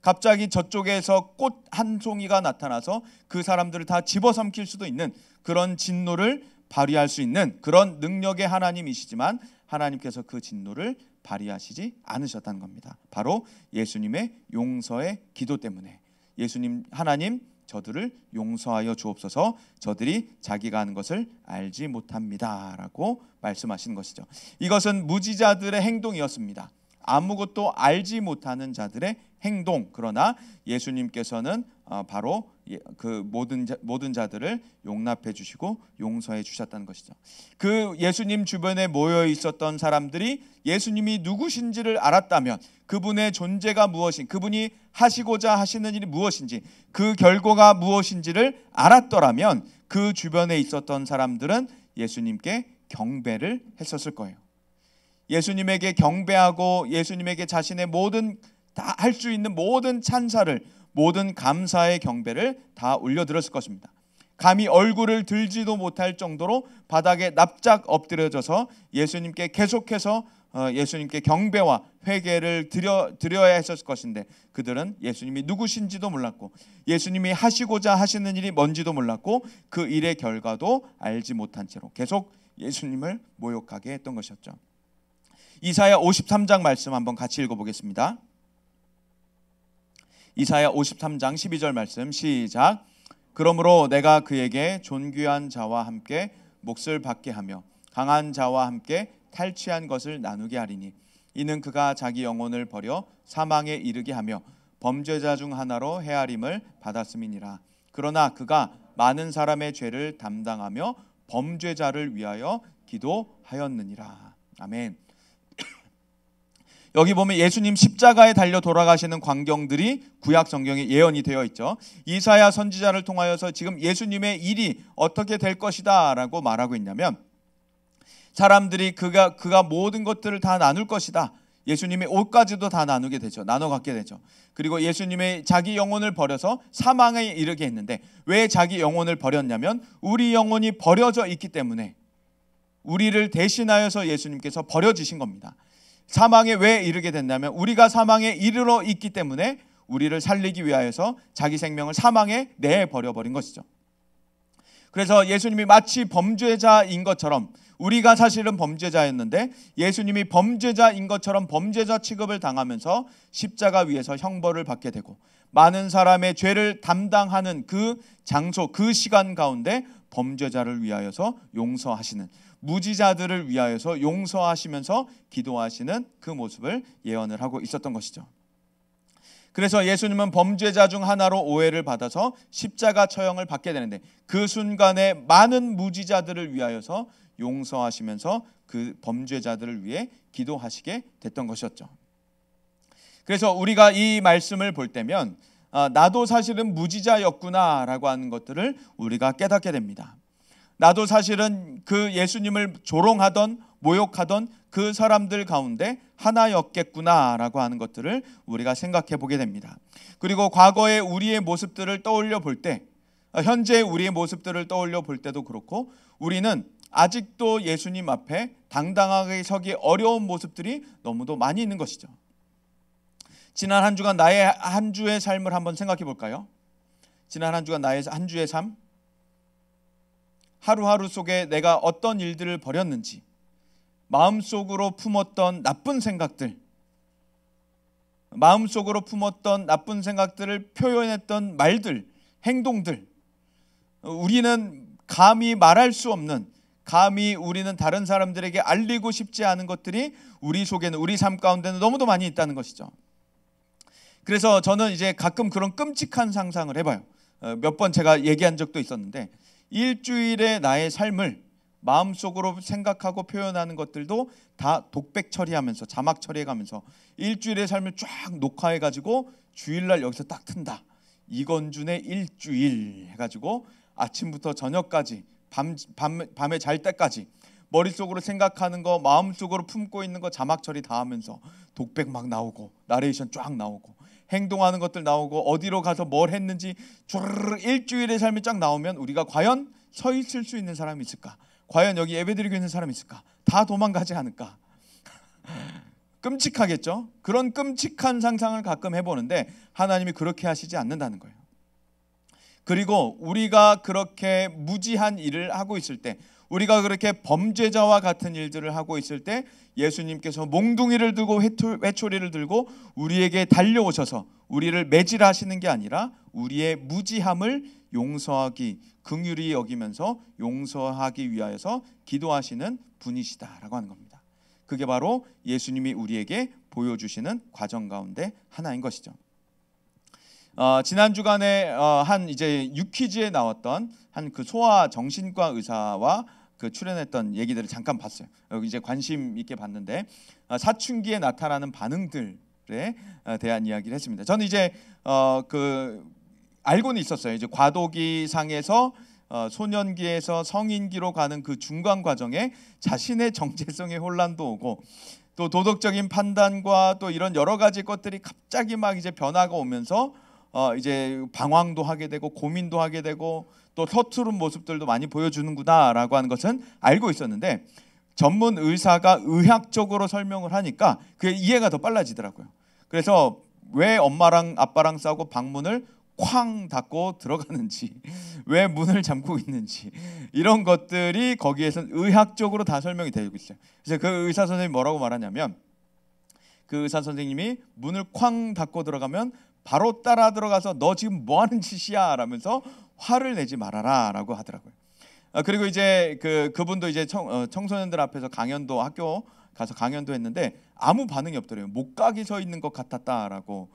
갑자기 저쪽에서 꽃 한 송이가 나타나서 그 사람들을 다 집어삼킬 수도 있는 그런 진노를 발휘할 수 있는 그런 능력의 하나님이시지만, 하나님께서 그 진노를 발휘하시지 않으셨다는 겁니다. 바로 예수님의 용서의 기도 때문에, 예수님 하나님 저들을 용서하여 주옵소서, 저들이 자기가 하는 것을 알지 못합니다라고 말씀하신 것이죠. 이것은 무지자들의 행동이었습니다. 아무것도 알지 못하는 자들의 행동. 그러나 예수님께서는 바로 그 모든 자들을 용납해 주시고 용서해 주셨다는 것이죠. 그 예수님 주변에 모여 있었던 사람들이 예수님이 누구신지를 알았다면, 그분의 존재가 무엇인, 그분이 하시고자 하시는 일이 무엇인지, 그 결과가 무엇인지를 알았더라면 그 주변에 있었던 사람들은 예수님께 경배를 했었을 거예요. 예수님에게 경배하고 예수님에게 자신의 모든 다 할 수 있는 모든 찬사를, 모든 감사의 경배를 다 올려드렸을 것입니다. 감히 얼굴을 들지도 못할 정도로 바닥에 납작 엎드려져서 예수님께 계속해서 예수님께 경배와 회개를 드려야 했었을 것인데, 그들은 예수님이 누구신지도 몰랐고 예수님이 하시고자 하시는 일이 뭔지도 몰랐고 그 일의 결과도 알지 못한 채로 계속 예수님을 모욕하게 했던 것이었죠. 이사야 53장 말씀 한번 같이 읽어보겠습니다. 이사야 53장 12절 말씀 시작. 그러므로 내가 그에게 존귀한 자와 함께 몫을 받게 하며 강한 자와 함께 탈취한 것을 나누게 하리니, 이는 그가 자기 영혼을 버려 사망에 이르게 하며 범죄자 중 하나로 헤아림을 받았음이니라. 그러나 그가 많은 사람의 죄를 담당하며 범죄자를 위하여 기도하였느니라. 아멘. 여기 보면 예수님 십자가에 달려 돌아가시는 광경들이 구약 성경에 예언이 되어 있죠. 이사야 선지자를 통하여서 지금 예수님의 일이 어떻게 될 것이다 라고 말하고 있냐면, 사람들이 그가 모든 것들을 다 나눌 것이다. 예수님의 옷까지도 다 나누게 되죠. 나눠 갖게 되죠. 그리고 예수님의 자기 영혼을 버려서 사망에 이르게 했는데, 왜 자기 영혼을 버렸냐면 우리 영혼이 버려져 있기 때문에, 우리를 대신하여서 예수님께서 버려지신 겁니다. 사망에 왜 이르게 됐냐면 우리가 사망에 이르러 있기 때문에 우리를 살리기 위하여서 자기 생명을 사망에 내버려버린 것이죠. 그래서 예수님이 마치 범죄자인 것처럼, 우리가 사실은 범죄자였는데 예수님이 범죄자인 것처럼 범죄자 취급을 당하면서 십자가 위에서 형벌을 받게 되고, 많은 사람의 죄를 담당하는 그 장소, 그 시간 가운데 범죄자를 위하여서 용서하시는, 무지자들을 위하여서 용서하시면서 기도하시는 그 모습을 예언을 하고 있었던 것이죠. 그래서 예수님은 범죄자 중 하나로 오해를 받아서 십자가 처형을 받게 되는데, 그 순간에 많은 무지자들을 위하여서 용서하시면서 그 범죄자들을 위해 기도하시게 됐던 것이었죠. 그래서 우리가 이 말씀을 볼 때면 나도 사실은 무지자였구나라고 하는 것들을 우리가 깨닫게 됩니다. 나도 사실은 그 예수님을 조롱하던 모욕하던 그 사람들 가운데 하나였겠구나라고 하는 것들을 우리가 생각해 보게 됩니다. 그리고 과거의 우리의 모습들을 떠올려 볼 때, 현재 우리의 모습들을 떠올려 볼 때도 그렇고, 우리는 아직도 예수님 앞에 당당하게 서기 어려운 모습들이 너무도 많이 있는 것이죠. 지난 한 주간 나의 한 주의 삶을 한번 생각해 볼까요? 지난 한 주간 나의 한 주의 삶, 하루하루 속에 내가 어떤 일들을 벌였는지, 마음속으로 품었던 나쁜 생각들, 마음속으로 품었던 나쁜 생각들을 표현했던 말들, 행동들, 우리는 감히 말할 수 없는, 감히 우리는 다른 사람들에게 알리고 싶지 않은 것들이 우리 속에는, 우리 삶 가운데는 너무도 많이 있다는 것이죠. 그래서 저는 이제 가끔 그런 끔찍한 상상을 해봐요. 몇 번 제가 얘기한 적도 있었는데, 일주일의 나의 삶을 마음속으로 생각하고 표현하는 것들도 다 독백 처리하면서, 자막 처리해가면서 일주일의 삶을 쫙 녹화해가지고 주일날 여기서 딱 튼다. 이건준의 일주일 해가지고 아침부터 저녁까지 밤에 잘 때까지 머릿속으로 생각하는 거, 마음속으로 품고 있는 거 자막 처리 다 하면서 독백 막 나오고, 나레이션 쫙 나오고, 행동하는 것들 나오고, 어디로 가서 뭘 했는지 쭈르르 일주일의 삶이 쫙 나오면 우리가 과연 서 있을 수 있는 사람이 있을까? 과연 여기 예배드리고 있는 사람이 있을까? 다 도망가지 않을까? 끔찍하겠죠? 그런 끔찍한 상상을 가끔 해보는데 하나님이 그렇게 하시지 않는다는 거예요. 그리고 우리가 그렇게 무지한 일을 하고 있을 때, 우리가 그렇게 범죄자와 같은 일들을 하고 있을 때 예수님께서 몽둥이를 들고 회초리를 들고 우리에게 달려오셔서 우리를 매질하시는 게 아니라 우리의 무지함을 용서하기, 긍휼히 여기면서 용서하기 위하여서 기도하시는 분이시다라고 하는 겁니다. 그게 바로 예수님이 우리에게 보여주시는 과정 가운데 하나인 것이죠. 지난 주간에 한 이제 유퀴즈에 나왔던 한 그 소아 정신과 의사와 그 출연했던 얘기들을 잠깐 봤어요. 이제 관심 있게 봤는데, 사춘기에 나타나는 반응들에 대한 이야기를 했습니다. 저는 이제 그 알고는 있었어요. 이제 과도기 상에서 소년기에서 성인기로 가는 그 중간 과정에 자신의 정체성의 혼란도 오고, 또 도덕적인 판단과 또 이런 여러 가지 것들이 갑자기 막 이제 변화가 오면서 이제 방황도 하게 되고 고민도 하게 되고 또 서투른 모습들도 많이 보여주는구나라고 하는 것은 알고 있었는데, 전문 의사가 의학적으로 설명을 하니까 그게 이해가 더 빨라지더라고요. 그래서 왜 엄마랑 아빠랑 싸우고 방문을 쾅 닫고 들어가는지, 왜 문을 잠그고 있는지, 이런 것들이 거기에선 의학적으로 다 설명이 되고 있어요. 그래서 그 의사 선생님이 뭐라고 말하냐면, 그 의사 선생님이 문을 쾅 닫고 들어가면 바로 따라 들어가서 너 지금 뭐 하는 짓이야 라면서 화를 내지 말아라 라고 하더라고요. 그리고 이제 그분도 이제 청소년들 앞에서 강연도, 학교 가서 강연도 했는데 아무 반응이 없더래요. 목각이 서 있는 것 같았다라고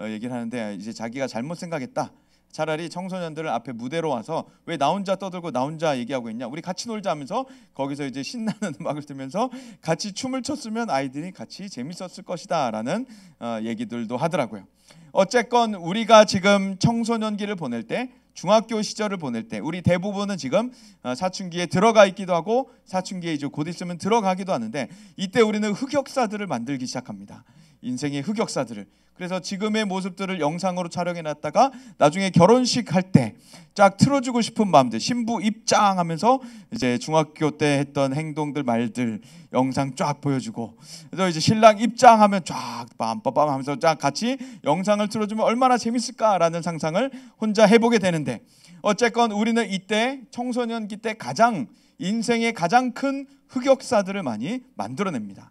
얘기를 하는데, 이제 자기가 잘못 생각했다. 차라리 청소년들을 앞에 무대로 와서 왜 나 혼자 떠들고 나 혼자 얘기하고 있냐, 우리 같이 놀자 하면서 거기서 이제 신나는 음악을 들면서 같이 춤을 췄으면 아이들이 같이 재밌었을 것이다 라는 얘기들도 하더라고요. 어쨌건 우리가 지금 청소년기를 보낼 때, 중학교 시절을 보낼 때, 우리 대부분은 지금 사춘기에 들어가 있기도 하고 사춘기에 이제 곧 있으면 들어가기도 하는데, 이때 우리는 흑역사들을 만들기 시작합니다. 인생의 흑역사들을. 그래서 지금의 모습들을 영상으로 촬영해 놨다가 나중에 결혼식 할 때 쫙 틀어주고 싶은 마음들, 신부 입장하면서 이제 중학교 때 했던 행동들, 말들 영상 쫙 보여주고, 그래서 이제 신랑 입장하면 쫙 빰빰빰 하면서 쫙 같이 영상을 틀어주면 얼마나 재밌을까라는 상상을 혼자 해보게 되는데, 어쨌건 우리는 이때 청소년기 때 가장 인생의 가장 큰 흑역사들을 많이 만들어냅니다.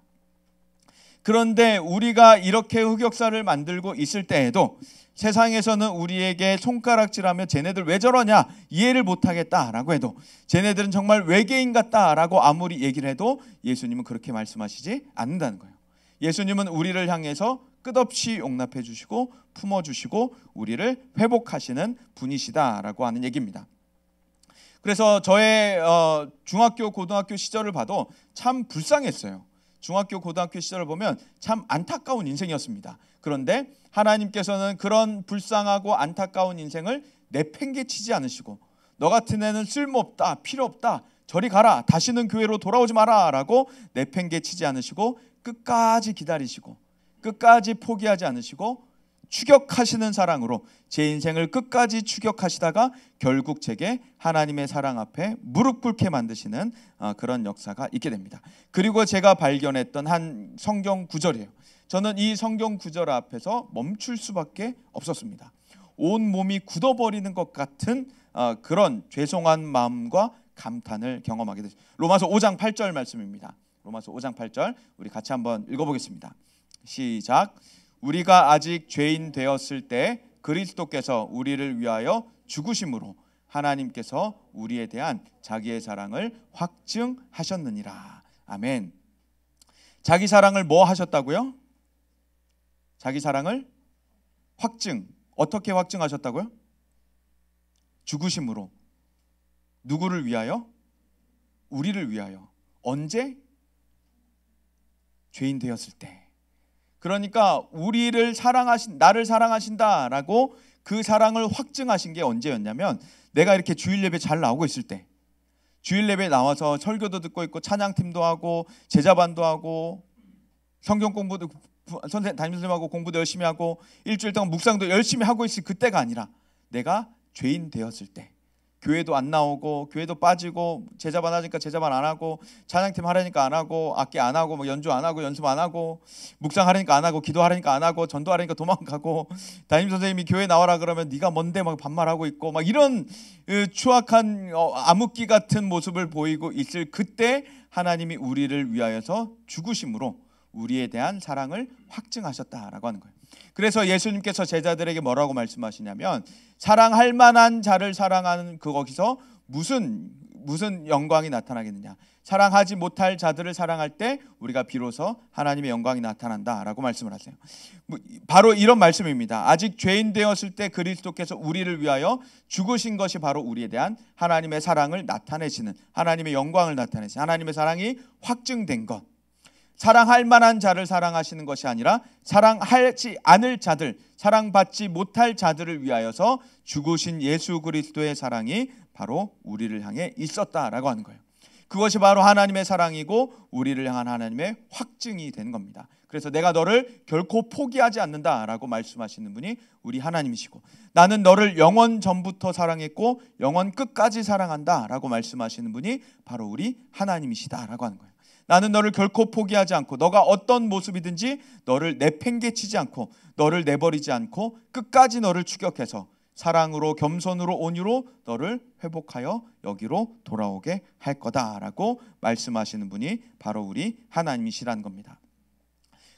그런데 우리가 이렇게 흑역사를 만들고 있을 때에도 세상에서는 우리에게 손가락질하며 쟤네들 왜 저러냐 이해를 못하겠다라고 해도, 쟤네들은 정말 외계인 같다라고 아무리 얘기를 해도 예수님은 그렇게 말씀하시지 않는다는 거예요. 예수님은 우리를 향해서 끝없이 용납해 주시고 품어주시고 우리를 회복하시는 분이시다라고 하는 얘기입니다. 그래서 저의 중학교 고등학교 시절을 봐도 참 불쌍했어요. 중학교 고등학교 시절을 보면 참 안타까운 인생이었습니다. 그런데 하나님께서는 그런 불쌍하고 안타까운 인생을 내팽개치지 않으시고, 너 같은 애는 쓸모없다, 필요 없다, 저리 가라, 다시는 교회로 돌아오지 마라 라고 내팽개치지 않으시고 끝까지 기다리시고 끝까지 포기하지 않으시고 추격하시는 사랑으로 제 인생을 끝까지 추격하시다가 결국 제게 하나님의 사랑 앞에 무릎 꿇게 만드시는 그런 역사가 있게 됩니다. 그리고 제가 발견했던 한 성경 구절이에요. 저는 이 성경 구절 앞에서 멈출 수밖에 없었습니다. 온 몸이 굳어버리는 것 같은 그런 죄송한 마음과 감탄을 경험하게 됐습니다. 로마서 5장 8절 말씀입니다. 로마서 5장 8절 우리 같이 한번 읽어보겠습니다. 시작. 우리가 아직 죄인 되었을 때 그리스도께서 우리를 위하여 죽으심으로 하나님께서 우리에 대한 자기의 사랑을 확증하셨느니라. 아멘. 자기 사랑을 뭐 하셨다고요? 자기 사랑을 확증. 어떻게 확증하셨다고요? 죽으심으로. 누구를 위하여? 우리를 위하여. 언제? 죄인 되었을 때. 그러니까 우리를 나를 사랑하신다라고 그 사랑을 확증하신 게 언제였냐면, 내가 이렇게 주일 예배 잘 나오고 있을 때, 주일 예배 나와서 설교도 듣고 있고 찬양팀도 하고 제자반도 하고 성경 공부도 담임 선생님하고 공부도 열심히 하고 일주일 동안 묵상도 열심히 하고 있을 그때가 아니라, 내가 죄인 되었을 때, 교회도 안 나오고 교회도 빠지고 제자반 하니까 제자반 안 하고 찬양팀 하라니까 안 하고 악기 안 하고 뭐 연주 안 하고 연습 안 하고 무쌍하라니까 안 하고 기도하라니까 안 하고 전도하라니까 도망가고 담임 선생님이 교회 나와라 그러면 네가 뭔데 막 반말하고 있고 막 이런 추악한 암흑기 같은 모습을 보이고 있을 그때 하나님이 우리를 위하여서 죽으심으로 우리에 대한 사랑을 확증하셨다라고 하는 거예요. 그래서 예수님께서 제자들에게 뭐라고 말씀하시냐면, 사랑할 만한 자를 사랑하는 거기서 무슨 영광이 나타나겠느냐, 사랑하지 못할 자들을 사랑할 때 우리가 비로소 하나님의 영광이 나타난다라고 말씀을 하세요. 바로 이런 말씀입니다. 아직 죄인 되었을 때 그리스도께서 우리를 위하여 죽으신 것이 바로 우리에 대한 하나님의 사랑을 나타내시는, 하나님의 영광을 나타내시는, 하나님의 사랑이 확증된 것. 사랑할 만한 자를 사랑하시는 것이 아니라 사랑하지 않을 자들, 사랑받지 못할 자들을 위하여서 죽으신 예수 그리스도의 사랑이 바로 우리를 향해 있었다라고 하는 거예요. 그것이 바로 하나님의 사랑이고 우리를 향한 하나님의 확증이 되는 겁니다. 그래서 내가 너를 결코 포기하지 않는다라고 말씀하시는 분이 우리 하나님이시고, 나는 너를 영원 전부터 사랑했고 영원 끝까지 사랑한다라고 말씀하시는 분이 바로 우리 하나님이시다라고 하는 거예요. 나는 너를 결코 포기하지 않고, 너가 어떤 모습이든지 너를 내팽개치지 않고, 너를 내버리지 않고 끝까지 너를 추격해서 사랑으로, 겸손으로, 온유로 너를 회복하여 여기로 돌아오게 할 거다라고 말씀하시는 분이 바로 우리 하나님이시라는 겁니다.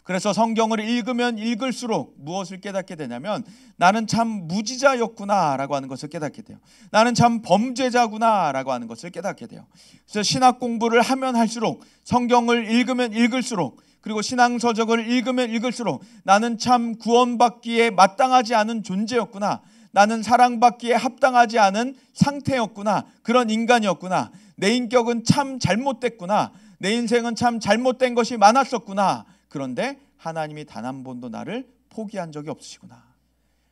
그래서 성경을 읽으면 읽을수록 무엇을 깨닫게 되냐면, 나는 참 무지자였구나라고 하는 것을 깨닫게 돼요. 나는 참 범죄자구나라고 하는 것을 깨닫게 돼요. 그래서 신학 공부를 하면 할수록, 성경을 읽으면 읽을수록, 그리고 신앙서적을 읽으면 읽을수록 나는 참 구원받기에 마땅하지 않은 존재였구나, 나는 사랑받기에 합당하지 않은 상태였구나, 그런 인간이었구나, 내 인격은 참 잘못됐구나, 내 인생은 참 잘못된 것이 많았었구나. 그런데 하나님이 단 한 번도 나를 포기한 적이 없으시구나,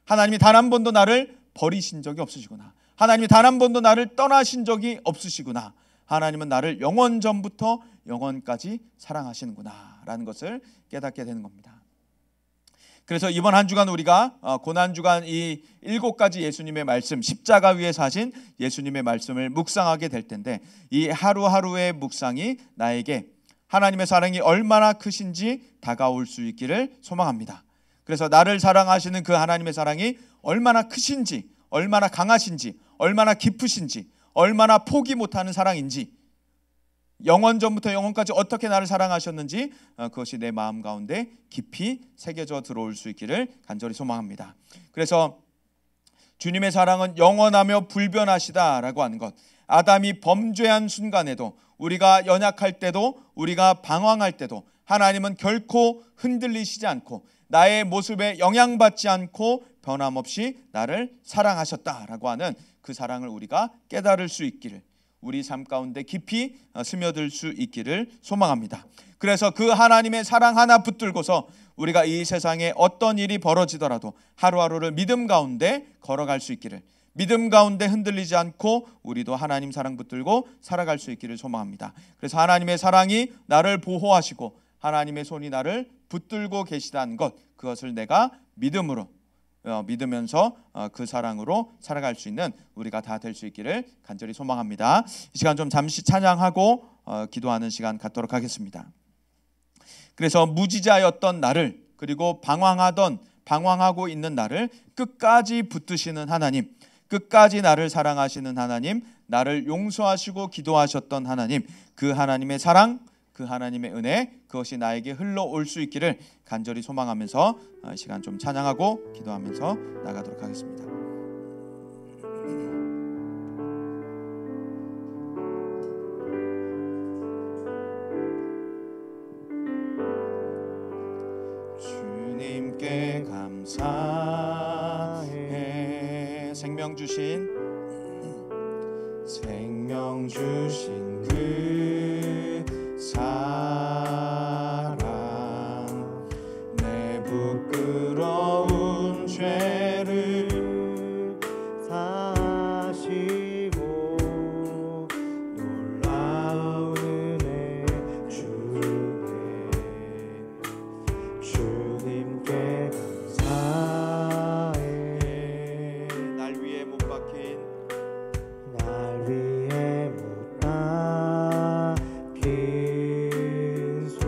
하나님이 단 한 번도 나를 버리신 적이 없으시구나, 하나님이 단 한 번도 나를 떠나신 적이 없으시구나, 하나님은 나를 영원 전부터 영원까지 사랑하시는구나 라는 것을 깨닫게 되는 겁니다. 그래서 이번 한 주간 우리가 고난 주간 이 7가지 예수님의 말씀, 십자가 위에 사신 예수님의 말씀을 묵상하게 될 텐데, 이 하루하루의 묵상이 나에게 하나님의 사랑이 얼마나 크신지 다가올 수 있기를 소망합니다. 그래서 나를 사랑하시는 그 하나님의 사랑이 얼마나 크신지, 얼마나 강하신지, 얼마나 깊으신지, 얼마나 포기 못하는 사랑인지, 영원 전부터 영원까지 어떻게 나를 사랑하셨는지 그것이 내 마음 가운데 깊이 새겨져 들어올 수 있기를 간절히 소망합니다. 그래서 주님의 사랑은 영원하며 불변하시다라고 하는 것, 아담이 범죄한 순간에도, 우리가 연약할 때도, 우리가 방황할 때도 하나님은 결코 흔들리시지 않고 나의 모습에 영향받지 않고 변함없이 나를 사랑하셨다라고 하는 그 사랑을 우리가 깨달을 수 있기를, 우리 삶 가운데 깊이 스며들 수 있기를 소망합니다. 그래서 그 하나님의 사랑 하나 붙들고서 우리가 이 세상에 어떤 일이 벌어지더라도 하루하루를 믿음 가운데 걸어갈 수 있기를, 믿음 가운데 흔들리지 않고 우리도 하나님 사랑 붙들고 살아갈 수 있기를 소망합니다. 그래서 하나님의 사랑이 나를 보호하시고 하나님의 손이 나를 붙들고 계시다는 것, 그것을 내가 믿음으로 믿으면서 그 사랑으로 살아갈 수 있는 우리가 다 될 수 있기를 간절히 소망합니다. 이 시간 좀 잠시 찬양하고 기도하는 시간 갖도록 하겠습니다. 그래서 무지자였던 나를, 그리고 방황하고 있는 나를 끝까지 붙드시는 하나님, 끝까지 나를 사랑하시는 하나님, 나를 용서하시고 기도하셨던 하나님, 그 하나님의 사랑, 그 하나님의 은혜, 그것이 나에게 흘러올 수 있기를 간절히 소망하면서 이 시간 좀 찬양하고 기도하면서 나가도록 하겠습니다. 주님께 감사해. 생명 주신 그 사랑, 내 부끄러운 죄를 사시고 놀라운 은혜 주님께 감사해. 날 위해 못 박힌 손,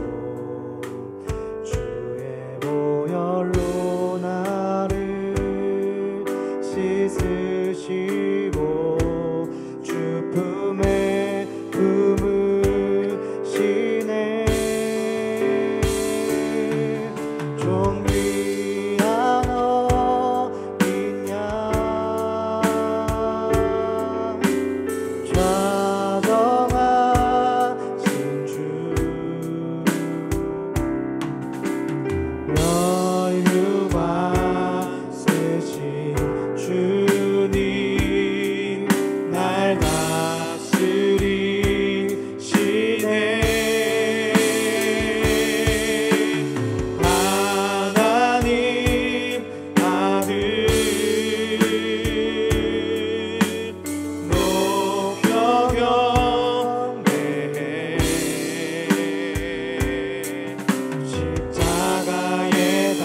주의 보혈로 나를 씻으시고 주 품에 품으시네. 존귀한 어린 양 좌정하신 주, 멸류관 쓰신 주님, 날 다스리시네. 하나님 아들 높여 경배해. 십자가에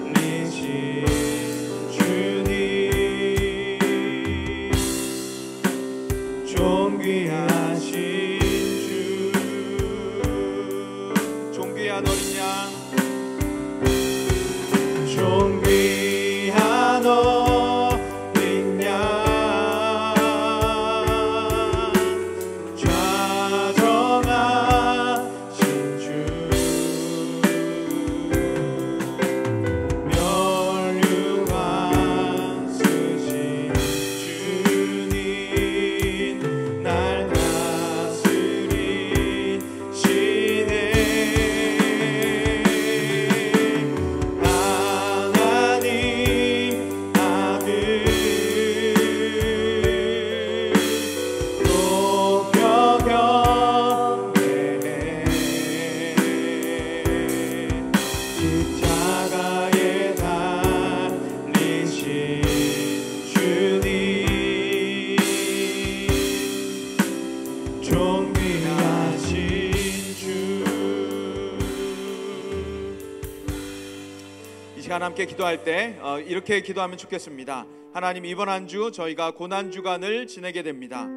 달리신 주님, 존귀하신 주, 존귀한 어린 양, 존귀한 어린 양 좌정하신 주, 멸류관 쓰신 주님, 날 함께 기도할 때 이렇게 기도하면 좋겠습니다. 하나님, 이번 한 주 저희가 고난 주간을 지내게 됩니다.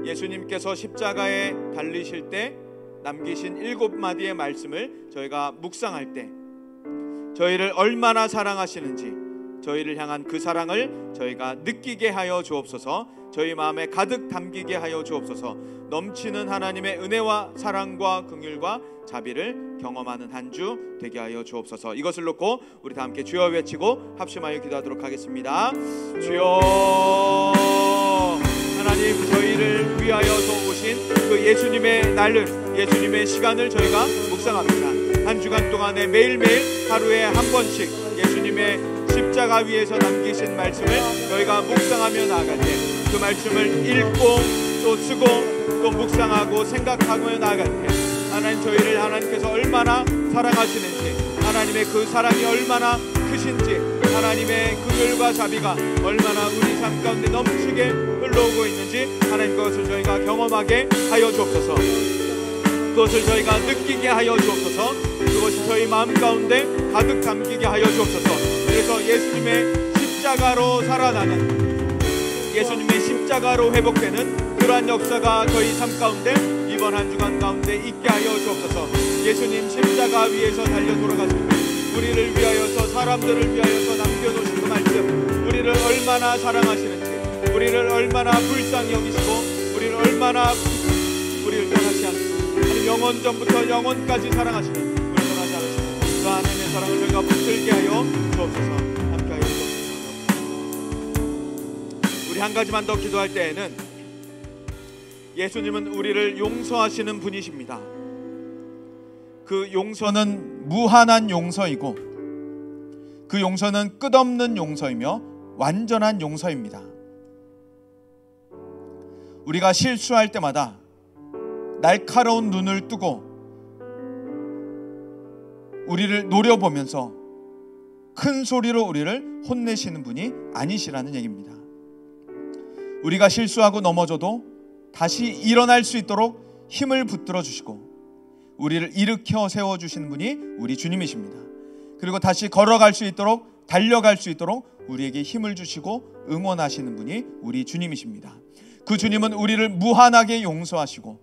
예수님께서 십자가에 달리실 때 남기신 7마디의 말씀을 저희가 묵상할 때 저희를 얼마나 사랑하시는지, 저희를 향한 그 사랑을 저희가 느끼게 하여 주옵소서. 저희 마음에 가득 담기게 하여 주옵소서. 넘치는 하나님의 은혜와 사랑과 긍휼과 자비를 경험하는 한 주 되게 하여 주옵소서. 이것을 놓고 우리 다 함께 주여 외치고 합심하여 기도하도록 하겠습니다. 주여, 하나님, 저희를 위하여서 오신 그 예수님의 날을, 예수님의 시간을 저희가 묵상합니다. 한 주간 동안에 매일매일 하루에 한 번씩 예수님의 십자가 위에서 남기신 말씀을 저희가 묵상하며 나아갈 때 그 말씀을 읽고 또 쓰고 또 묵상하고 생각하며 나아갈 때 하나님, 저희를 하나님께서 얼마나 사랑하시는지, 하나님의 그 사랑이 얼마나 크신지, 하나님의 긍휼과 자비가 얼마나 우리 삶 가운데 넘치게 흘러오고 있는지 하나님, 그것을 저희가 경험하게 하여 주옵소서. 그것을 저희가 느끼게 하여 주옵소서. 그것이 저희 마음 가운데 가득 담기게 하여 주옵소서. 그래서 예수님의 십자가로 살아나는, 예수님의 십자가로 회복되는 그러한 역사가 저희 삶 가운데 이번 한 주간 가운데 있게 하여 주옵소서. 예수님 십자가 위에서 달려 돌아가신 우리를 위하여서, 사람들을 위하여서 남겨놓으신 그 말씀, 우리를 얼마나 사랑하시는지, 우리를 얼마나 불쌍히 여기시고 우리를 얼마나 우리를 떠나지 않으시고 하나님, 영원 전부터 영원까지 사랑하시는, 우리를 떠나지 않으시는 그 하나님의 사랑을 저희가 붙들게 하여 주옵소서. 함께 하여 주옵소서. 우리 한 가지만 더 기도할 때에는 예수님은 우리를 용서하시는 분이십니다. 그 용서는 무한한 용서이고 그 용서는 끝없는 용서이며 완전한 용서입니다. 우리가 실수할 때마다 날카로운 눈을 뜨고 우리를 노려보면서 큰 소리로 우리를 혼내시는 분이 아니시라는 얘기입니다. 우리가 실수하고 넘어져도 다시 일어날 수 있도록 힘을 붙들어 주시고 우리를 일으켜 세워주시는 분이 우리 주님이십니다. 그리고 다시 걸어갈 수 있도록, 달려갈 수 있도록 우리에게 힘을 주시고 응원하시는 분이 우리 주님이십니다. 그 주님은 우리를 무한하게 용서하시고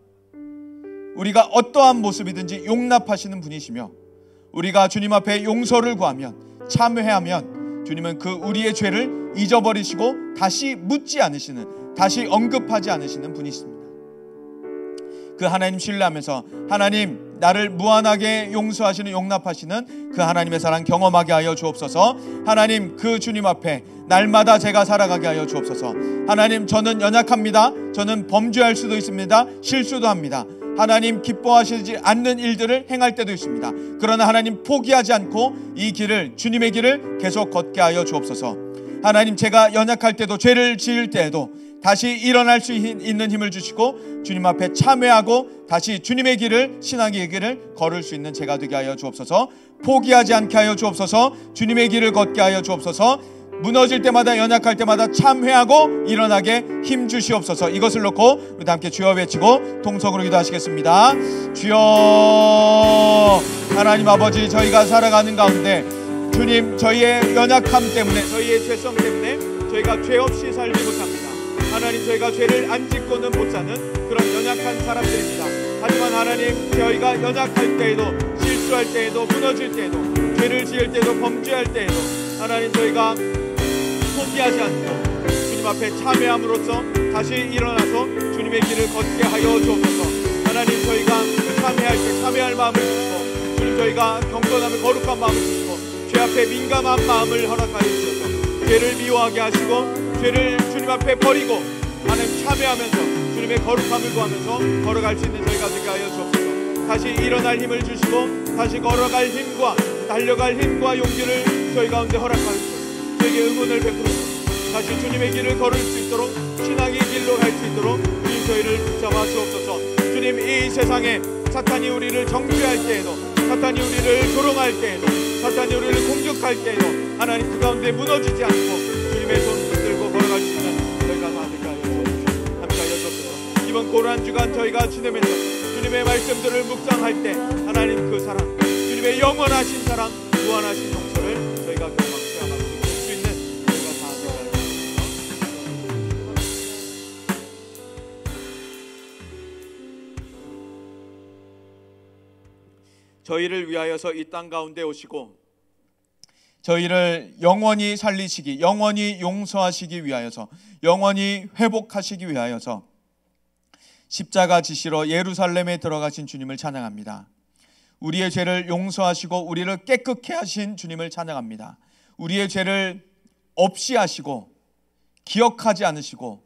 우리가 어떠한 모습이든지 용납하시는 분이시며, 우리가 주님 앞에 용서를 구하면, 참회하면 주님은 그 우리의 죄를 잊어버리시고 다시 묻지 않으시는, 다시 언급하지 않으시는 분이십니다. 그 하나님 신뢰하면서 하나님, 나를 무한하게 용서하시는, 용납하시는 그 하나님의 사랑 경험하게 하여 주옵소서. 하나님, 그 주님 앞에 날마다 제가 살아가게 하여 주옵소서. 하나님, 저는 연약합니다. 저는 범죄할 수도 있습니다. 실수도 합니다. 하나님, 기뻐하시지 않는 일들을 행할 때도 있습니다. 그러나 하나님, 포기하지 않고 이 길을, 주님의 길을 계속 걷게 하여 주옵소서. 하나님, 제가 연약할 때도, 죄를 지을 때에도 다시 일어날 수 있는 힘을 주시고 주님 앞에 참회하고 다시 주님의 길을, 신앙의 길을 걸을 수 있는 제가 되게 하여 주옵소서. 포기하지 않게 하여 주옵소서. 주님의 길을 걷게 하여 주옵소서. 무너질 때마다, 연약할 때마다 참회하고 일어나게 힘 주시옵소서. 이것을 놓고 우리 함께 주여 외치고 통성으로 기도하시겠습니다. 주여, 하나님 아버지, 저희가 살아가는 가운데 주님, 저희의 연약함 때문에, 저희의 죄성 때문에 저희가 죄 없이 살지 못합니다. 하나님, 저희가 죄를 안 짓고는 못 사는 그런 연약한 사람들입니다. 하지만 하나님, 저희가 연약할 때에도, 실수할 때에도, 무너질 때에도, 죄를 지을 때도, 범죄할 때에도 하나님, 저희가 포기하지 않고 주님 앞에 참회함으로써 다시 일어나서 주님의 길을 걷게 하여 주옵소서. 하나님, 저희가 참회할 때 참회할 마음을 주시고, 주님, 저희가 경건함을, 거룩한 마음을 주시고 죄 앞에 민감한 마음을 허락하여 주셔서 죄를 미워하게 하시고 죄를 주님 앞에 버리고 하나님 참회하면서 주님의 거룩함을 구하면서 걸어갈 수 있는 저희가 되게 하여 주옵소서. 다시 일어날 힘을 주시고 다시 걸어갈 힘과 달려갈 힘과 용기를 저희 가운데 허락하시고 저에게 응원을 베풀어서 다시 주님의 길을 걸을 수 있도록, 신앙의 길로 갈 수 있도록 주님, 저희를 붙잡아 주옵소서. 주님, 이 세상에 사탄이 우리를 정죄할 때에도, 사탄이 우리를 조롱할 때에도, 사탄이 우리를 공격할 때에도 하나님, 그 가운데 무너지지 않고 주님의 손 붙들고 걸어갈 수 있는 저희가 다 되게 하여 주옵소서. 함께 하여 주옵소서. 이번 고난 주간 저희가 지내면서 주님의 말씀들을 묵상할 때 하나님, 그 사랑, 주님의 영원하신 사랑, 무한하신 용서를 저희가 저희를 위하여서 이 땅 가운데 오시고 저희를 영원히 살리시기, 영원히 용서하시기 위하여서, 영원히 회복하시기 위하여서 십자가 지시러 예루살렘에 들어가신 주님을 찬양합니다. 우리의 죄를 용서하시고 우리를 깨끗게 하신 주님을 찬양합니다. 우리의 죄를 없이 하시고 기억하지 않으시고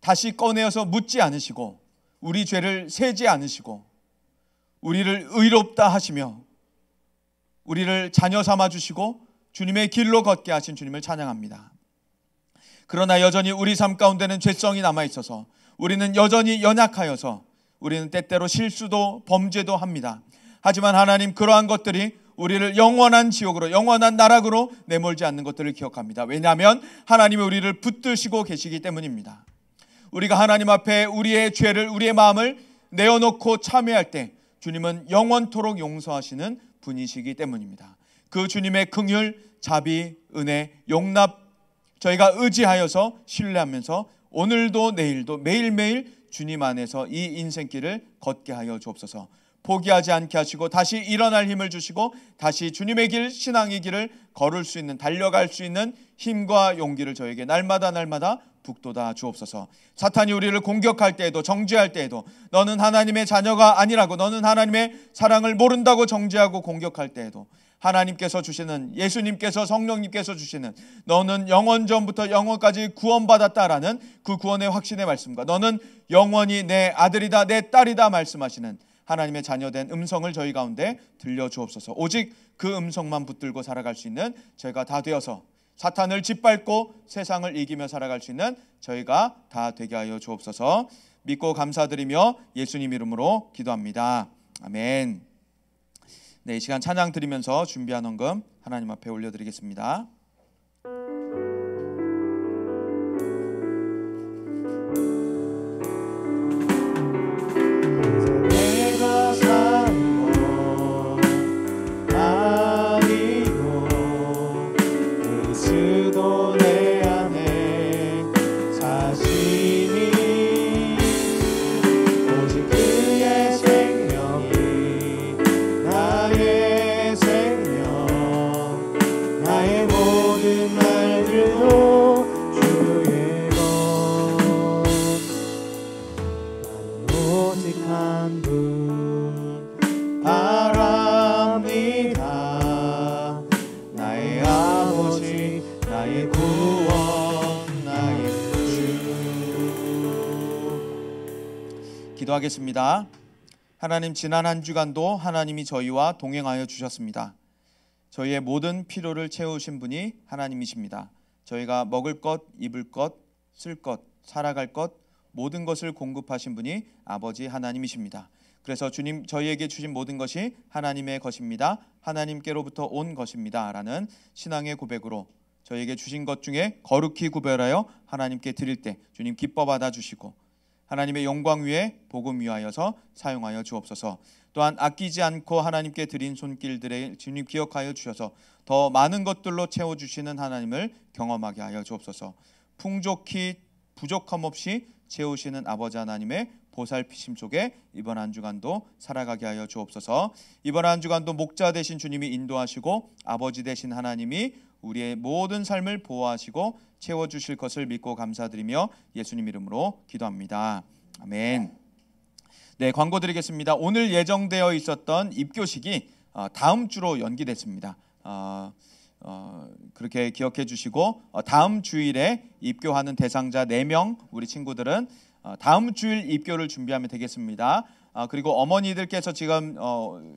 다시 꺼내어서 묻지 않으시고 우리 죄를 세지 않으시고 우리를 의롭다 하시며 우리를 자녀 삼아 주시고 주님의 길로 걷게 하신 주님을 찬양합니다. 그러나 여전히 우리 삶 가운데는 죄성이 남아 있어서 우리는 여전히 연약하여서 우리는 때때로 실수도 범죄도 합니다. 하지만 하나님, 그러한 것들이 우리를 영원한 지옥으로, 영원한 나락으로 내몰지 않는 것들을 기억합니다. 왜냐하면 하나님이 우리를 붙드시고 계시기 때문입니다. 우리가 하나님 앞에 우리의 죄를, 우리의 마음을 내어놓고 참회할 때 주님은 영원토록 용서하시는 분이시기 때문입니다. 그 주님의 긍휼, 자비, 은혜, 용납 저희가 의지하여서 신뢰하면서 오늘도 내일도 매일매일 주님 안에서 이 인생길을 걷게 하여 주옵소서. 포기하지 않게 하시고 다시 일어날 힘을 주시고 다시 주님의 길, 신앙의 길을 걸을 수 있는, 달려갈 수 있는 힘과 용기를 저에게 날마다 북돋아 주옵소서. 사탄이 우리를 공격할 때에도, 정죄할 때에도, 너는 하나님의 자녀가 아니라고, 너는 하나님의 사랑을 모른다고 정죄하고 공격할 때에도 하나님께서 주시는, 예수님께서, 성령님께서 주시는 너는 영원 전부터 영원까지 구원받았다라는 그 구원의 확신의 말씀과 너는 영원히 내 아들이다, 내 딸이다 말씀하시는 하나님의 자녀된 음성을 저희 가운데 들려주옵소서. 오직 그 음성만 붙들고 살아갈 수 있는 저희가 다 되어서 사탄을 짓밟고 세상을 이기며 살아갈 수 있는 저희가 다 되게 하여 주옵소서. 믿고 감사드리며 예수님 이름으로 기도합니다. 아멘. 네, 이 시간 찬양 드리면서 준비한 헌금 하나님 앞에 올려드리겠습니다. 기도하겠습니다. 하나님, 지난 한 주간도 하나님이 저희와 동행하여 주셨습니다. 저희의 모든 필요를 채우신 분이 하나님이십니다. 저희가 먹을 것, 입을 것, 쓸 것, 살아갈 것 모든 것을 공급하신 분이 아버지 하나님이십니다. 그래서 주님, 저희에게 주신 모든 것이 하나님의 것입니다. 하나님께로부터 온 것입니다 라는 신앙의 고백으로 저희에게 주신 것 중에 거룩히 구별하여 하나님께 드릴 때 주님 기뻐 받아주시고 하나님의 영광 위에 복음 위하여서 사용하여 주옵소서. 또한 아끼지 않고 하나님께 드린 손길들에 주님 기억하여 주셔서 더 많은 것들로 채워주시는 하나님을 경험하게 하여 주옵소서. 풍족히 부족함 없이 채우시는 아버지 하나님의 보살피심 속에 이번 한 주간도 살아가게 하여 주옵소서. 이번 한 주간도 목자 되신 주님이 인도하시고 아버지 되신 하나님이 우리의 모든 삶을 보호하시고 채워주실 것을 믿고 감사드리며 예수님 이름으로 기도합니다. 아멘. 네, 광고 드리겠습니다. 오늘 예정되어 있었던 입교식이 다음 주로 연기됐습니다. 그렇게 기억해 주시고 다음 주일에 입교하는 대상자 4명 우리 친구들은 다음 주일 입교를 준비하면 되겠습니다. 그리고 어머니들께서 지금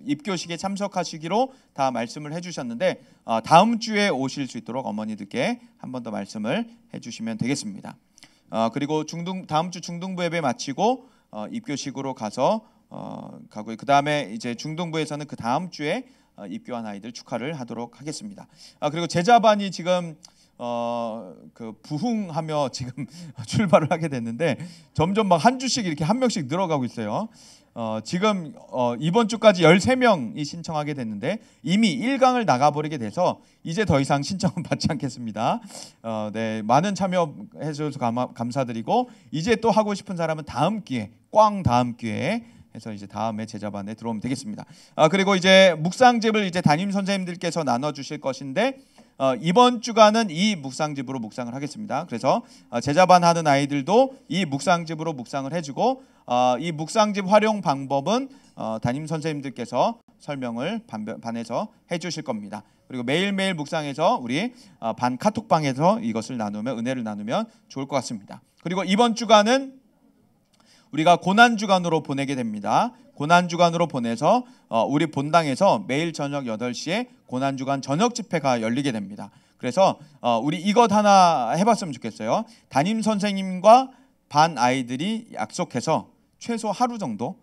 입교식에 참석하시기로 다 말씀을 해주셨는데 다음 주에 오실 수 있도록 어머니들께 한 번 더 말씀을 해주시면 되겠습니다. 그리고 다음 주 중등부 예배 마치고 입교식으로 가서 가고 그 다음에 이제 중등부에서는 그 다음 주에 입교한 아이들 축하를 하도록 하겠습니다. 그리고 제자반이 지금 그 부흥하며 지금 출발을 하게 됐는데 점점 막 한 주씩 이렇게 한 명씩 늘어가고 있어요. 지금 이번 주까지 13명이 신청하게 됐는데 이미 1강을 나가버리게 돼서 이제 더 이상 신청은 받지 않겠습니다. 네, 많은 참여해 주셔서 감사드리고 이제 또 하고 싶은 사람은 다음 기회에 해서 이제 다음에 제자반에 들어오면 되겠습니다. 그리고 이제 묵상집을 이제 담임 선생님들께서 나눠 주실 것인데 이번 주간은 이 묵상집으로 묵상을 하겠습니다. 그래서 제자반 하는 아이들도 이 묵상집으로 묵상을 해주고 이 묵상집 활용 방법은 담임 선생님들께서 설명을 반에서 해주실 겁니다. 그리고 매일매일 묵상해서 우리 반 카톡방에서 이것을 나누면 은혜를 나누면 좋을 것 같습니다. 그리고 이번 주간은 우리가 고난주간으로 보내게 됩니다. 고난주간으로 보내서 우리 본당에서 매일 저녁 8시에 고난주간 저녁 집회가 열리게 됩니다. 그래서 우리 이것 하나 해봤으면 좋겠어요. 담임 선생님과 반 아이들이 약속해서 최소 하루 정도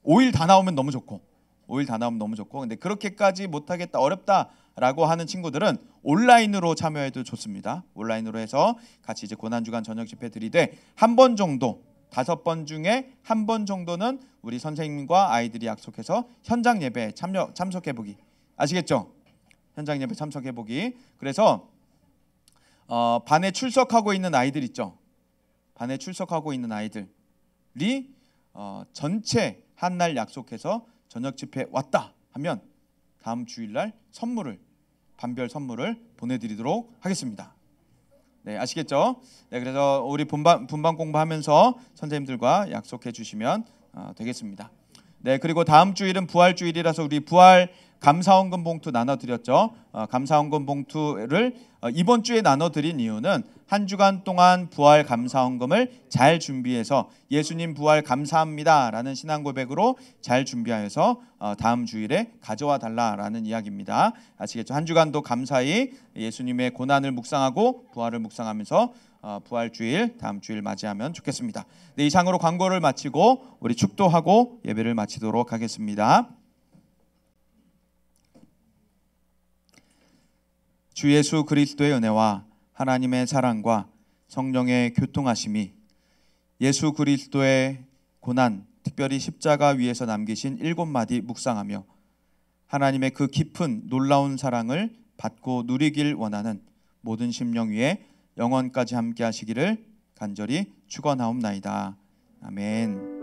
5일 다 나오면 너무 좋고 5일 다 나오면 너무 좋고 근데 그렇게까지 못하겠다 어렵다라고 하는 친구들은 온라인으로 참여해도 좋습니다. 온라인으로 해서 같이 이제 고난주간 저녁 집회 드리되 한 번 정도 5번 중에 한 번 정도는 우리 선생님과 아이들이 약속해서 현장 예배 참석해보기 아시겠죠? 현장 예배 참석해보기. 그래서 반에 출석하고 있는 아이들 있죠? 반에 출석하고 있는 아이들이 전체 한 날 약속해서 저녁 집회 왔다 하면 다음 주일날 반별 선물을 보내드리도록 하겠습니다. 네, 아시겠죠? 네, 그래서 우리 분반 공부하면서 선생님들과 약속해 주시면 되겠습니다. 네, 그리고 다음 주일은 부활 주일이라서 우리 부활 감사원금 봉투 나눠드렸죠. 감사원금 봉투를 이번 주에 나눠드린 이유는 한 주간 동안 부활 감사원금을 잘 준비해서 예수님 부활 감사합니다라는 신앙 고백으로 잘 준비하여서 다음 주일에 가져와 달라라는 이야기입니다. 아시겠죠? 한 주간도 감사히 예수님의 고난을 묵상하고 부활을 묵상하면서 부활 주일 다음 주일 맞이하면 좋겠습니다. 네, 이상으로 광고를 마치고 우리 축도하고 예배를 마치도록 하겠습니다. 주 예수 그리스도의 은혜와 하나님의 사랑과 성령의 교통하심이 예수 그리스도의 고난, 특별히 십자가 위에서 남기신 7마디 묵상하며 하나님의 그 깊은 놀라운 사랑을 받고 누리길 원하는 모든 심령 위에 영원까지 함께 하시기를 간절히 축원하옵나이다. 아멘.